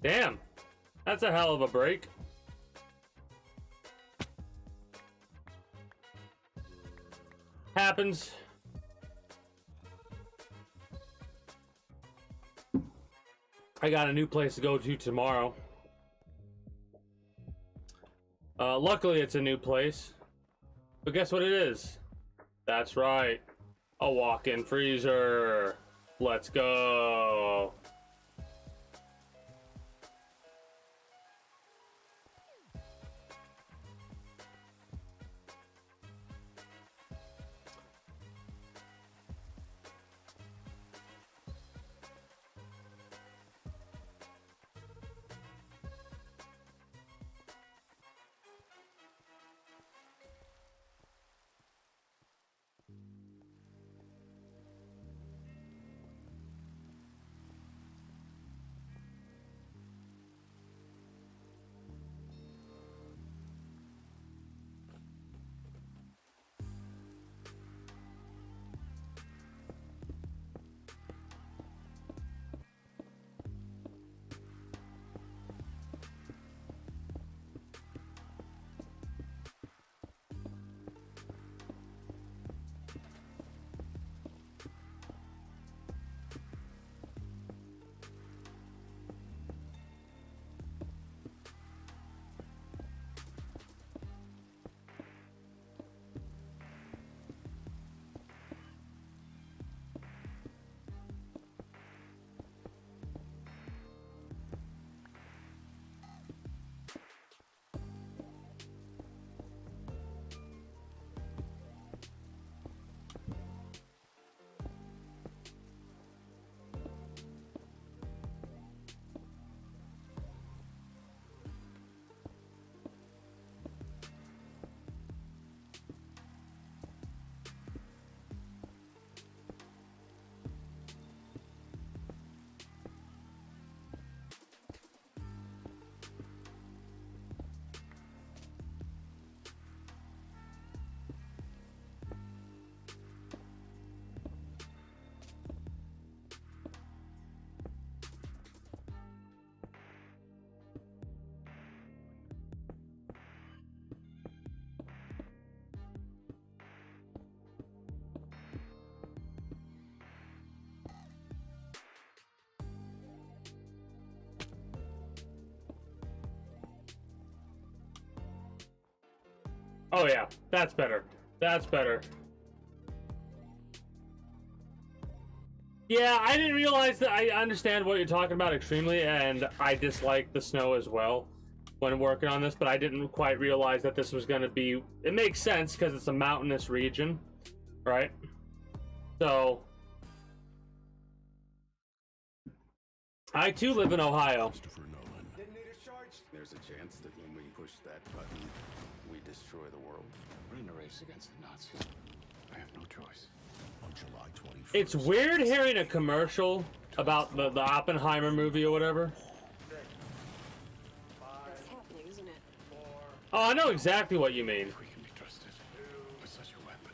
Damn, that's a hell of a break. Happens. I got a new place to go to tomorrow. Luckily it's a new place. But guess what it is? That's right. A walk-in freezer. Let's go. Oh yeah, that's better. That's better. Yeah, I didn't realize that. I understand what you're talking about extremely, and I dislike the snow as well when working on this, but I didn't quite realize that this was going to be... It makes sense because it's a mountainous region, right? So... I too live in Ohio. There's a chance that when we push that button, we destroy the world. We're in a race against the Nazis. I have no choice. On July 21st. It's weird hearing a commercial about the Oppenheimer movie or whatever. It's happening, isn't it? Oh, I know exactly what you mean. We can be trusted with such a weapon.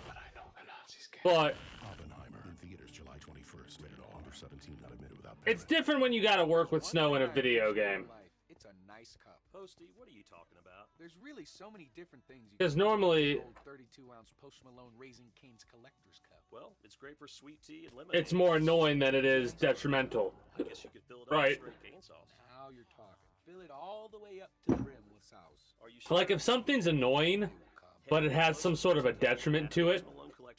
But I know the Nazis can't. But Oppenheimer in theaters July 21st. Rated R, under 17, not admitted without it's different when you gotta work with snow in a video game. It's a nice cup. Posty, what are you talking about? There's really so many different things you 'Cause can do with normally- an old 32-ounce Post Malone Raising Cane's collector's cup. Well, it's great for sweet tea and lemonade. It's more annoying than it is detrimental. I guess you could fill it up Right. with straight cane sauce. Now you're talking. Fill it all the way up to the rim with sauce. Are you sure? Like if something's annoying, but it has some sort of a detriment to it,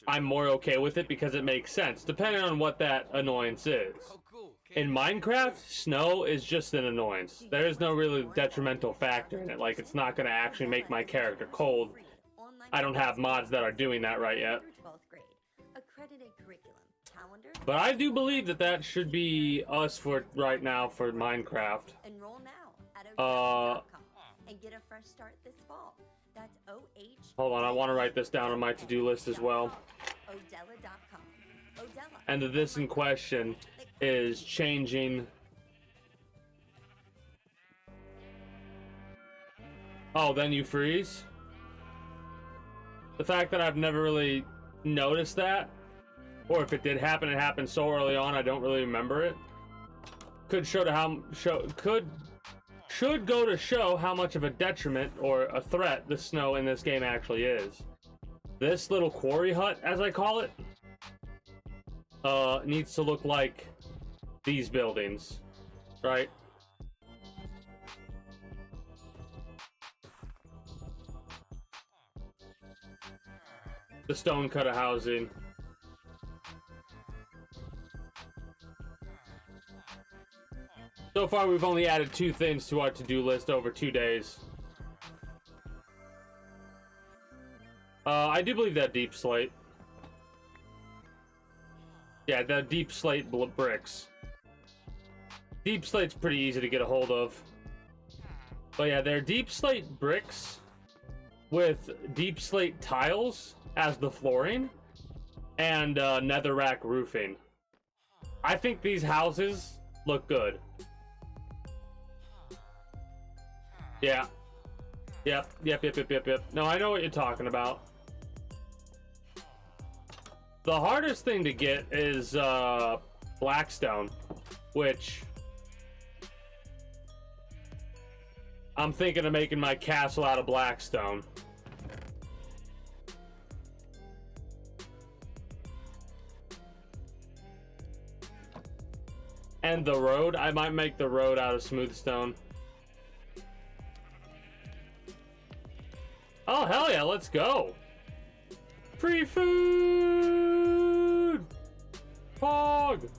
I'm more okay with it because it makes sense, depending on what that annoyance is. In Minecraft, snow is just an annoyance. There is no really detrimental factor in it. Like, it's not going to actually make my character cold. I don't have mods that are doing that right yet. Accredited curriculum, calendar. But I do believe that that should be us for right now for Minecraft. Enroll now at odella.com and get a fresh start this fall. That's Hold on, I want to write this down on my to-do list as well. odella.com. Odella. And the this in question is changing. Oh, then you freeze? The fact that I've never really noticed that, or if it did happen, it happened so early on I don't really remember it. Could show to how should go to show how much of a detriment or a threat the snow in this game actually is. This little quarry hut, as I call it, needs to look like these buildings, right? The stone cutter housing. So far, we've only added 2 things to our to-do list over 2 days. I do believe that deep slate. Yeah, the deep slate bricks. Deep slate's pretty easy to get a hold of. But yeah, they're deep slate bricks with deep slate tiles as the flooring and netherrack roofing. I think these houses look good. Yeah. Yep. No, I know what you're talking about. The hardest thing to get is blackstone, which I'm thinking of making my castle out of blackstone. And the road, I might make the road out of smooth stone. Oh, hell yeah, let's go. Free food! Pog!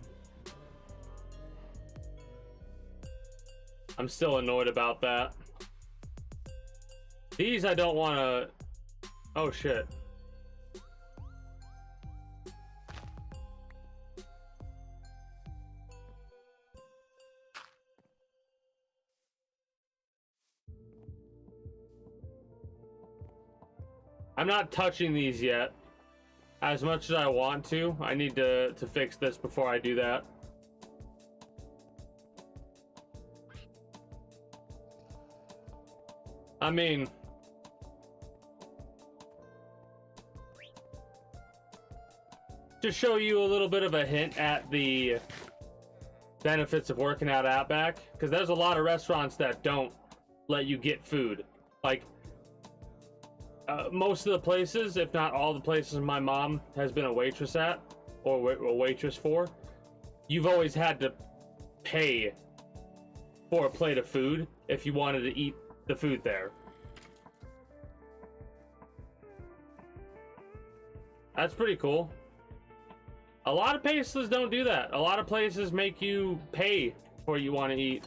I'm still annoyed about that. These I don't want to... Oh, shit. I'm not touching these yet. As much as I want to, I need to fix this before I do that. I mean... to show you a little bit of a hint at the benefits of working out Outback, because there's a lot of restaurants that don't let you get food. Like, most of the places, if not all the places my mom has been a waitress at, or a waitress for, you've always had to pay for a plate of food if you wanted to eat the food there. That's pretty cool. A lot of places don't do that. A lot of places make you pay for what you want to eat.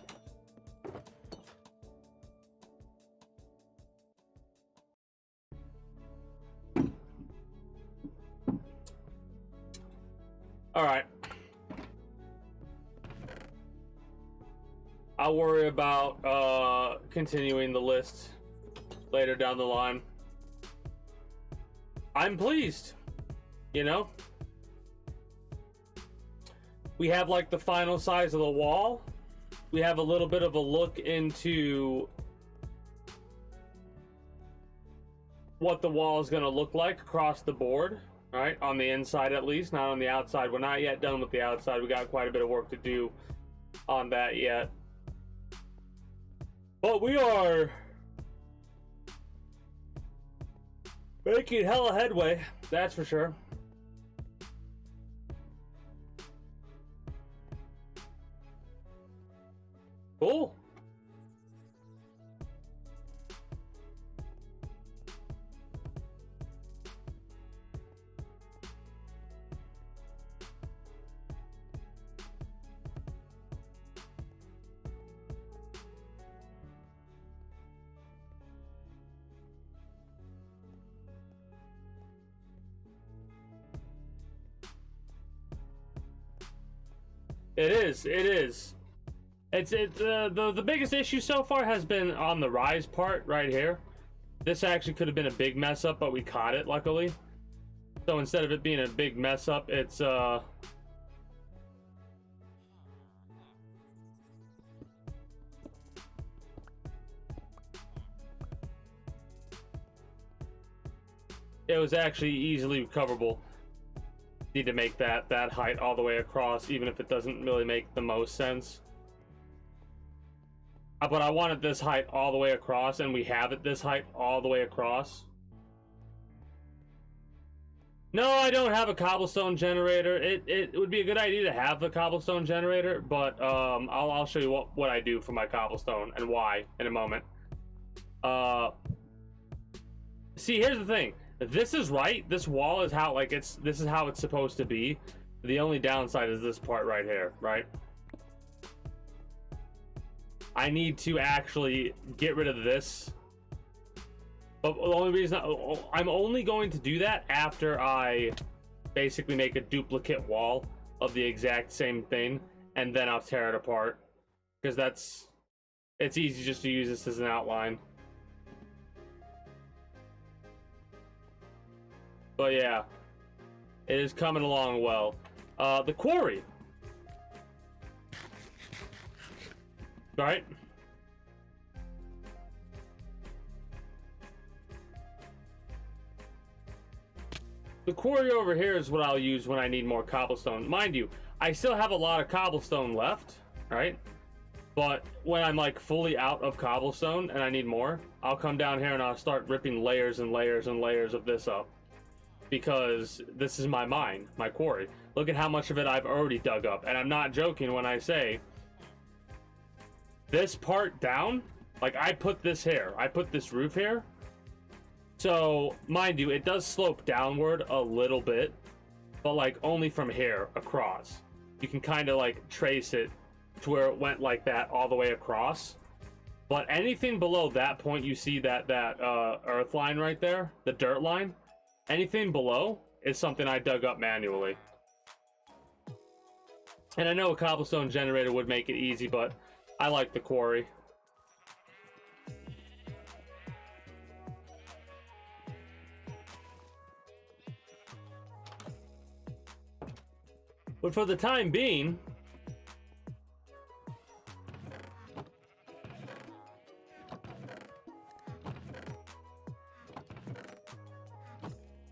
All right. I'll worry about continuing the list later down the line. I'm pleased, you know? We have like the final size of the wall. We have a little bit of a look into what the wall is going to look like across the board, right? On the inside at least, not on the outside. We're not yet done with the outside. We got quite a bit of work to do on that yet. But we are making hella headway, that's for sure. Cool. It is. It's the biggest issue so far has been on the rise part right here. This actually could have been a big mess up, but we caught it luckily. So instead of it being a big mess up, it's it was actually easily recoverable. Need to make that height all the way across, even if it doesn't really make the most sense. But I wanted this height all the way across, and we have it this height all the way across. No, I don't have a cobblestone generator. It would be a good idea to have the cobblestone generator, but I'll show you what I do for my cobblestone and why in a moment. See, here's the thing. This is right. This wall is how this is how it's supposed to be. The only downside is this part right here, right? I need to actually get rid of this. But the only reason I'm only going to do that after I basically make a duplicate wall of the exact same thing, and then I'll tear it apart. Because it's easy just to use this as an outline. But yeah, it is coming along well. The quarry. Right? The quarry over here is what I'll use when I need more cobblestone. Mind you, I still have a lot of cobblestone left, right? But when I'm like fully out of cobblestone and I need more, I'll come down here and I'll start ripping layers and layers and layers of this up. Because this is my mine, my quarry. Look at how much of it I've already dug up. And I'm not joking when I say this part down, like I put this here, I put this roof here. So mind you, it does slope downward a little bit, but like only from here across. You can kind of like trace it to where it went like that all the way across. But anything below that point, you see that earth line right there, the dirt line. Anything below is something I dug up manually. And I know a cobblestone generator would make it easy, but I like the quarry. But for the time being,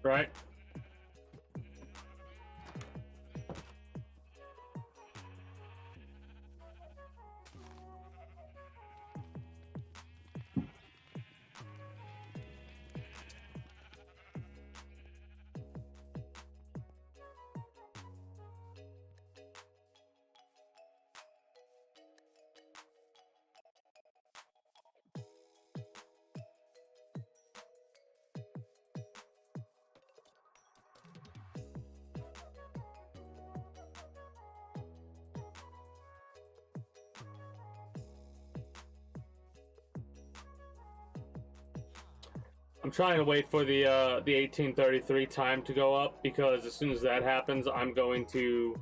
right? I'm trying to wait for the 1833 time to go up, because as soon as that happens, I'm going to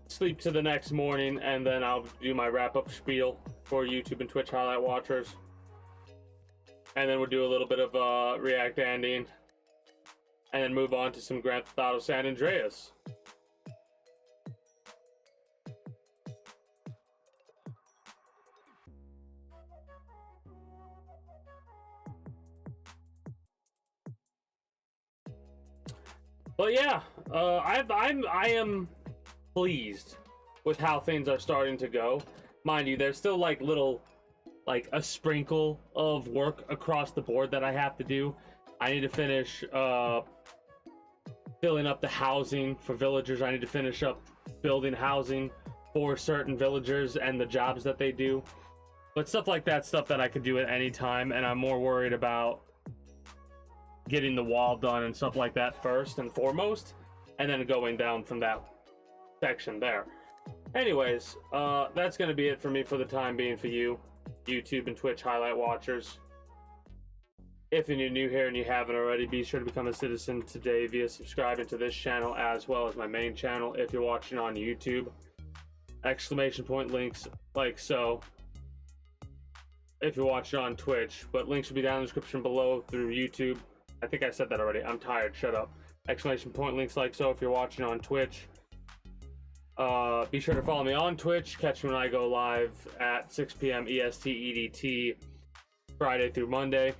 sleep to the next morning, and then I'll do my wrap-up spiel for YouTube and Twitch highlight watchers. And then we'll do a little bit of React Ending, and then move on to some Grand Theft Auto San Andreas. But yeah, I am pleased with how things are starting to go. Mind you, there's still like a sprinkle of work across the board that I have to do. I need to finish filling up the housing for villagers. I need to finish up building housing for certain villagers and the jobs that they do. But stuff like that, stuff that I could do at any time, and I'm more worried about getting the wall done and stuff like that first and foremost, and then going down from that section there. Anyways, that's going to be it for me for the time being for you, YouTube and Twitch highlight watchers. If you're new here and you haven't already, be sure to become a citizen today via subscribing to this channel as well as my main channel if you're watching on YouTube. Exclamation point links like so if you're watching on Twitch, but links will be down in the description below through YouTube. I think I said that already. I'm tired. Shut up. Exclamation point links like so if you're watching on Twitch. Be sure to follow me on Twitch. Catch me when I go live at 6 p.m. EST EDT Friday through Monday.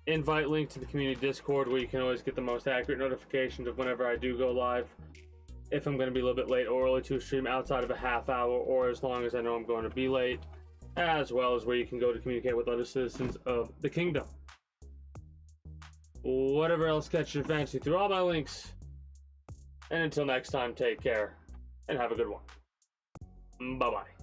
Invite link to the community Discord, where you can always get the most accurate notifications of whenever I do go live. If I'm going to be a little bit late or early to a stream outside of a half hour, or as long as I know I'm going to be late, as well as where you can go to communicate with other citizens of the kingdom. Whatever else catches your fancy through all my links. And until next time, take care and have a good one. Bye-bye.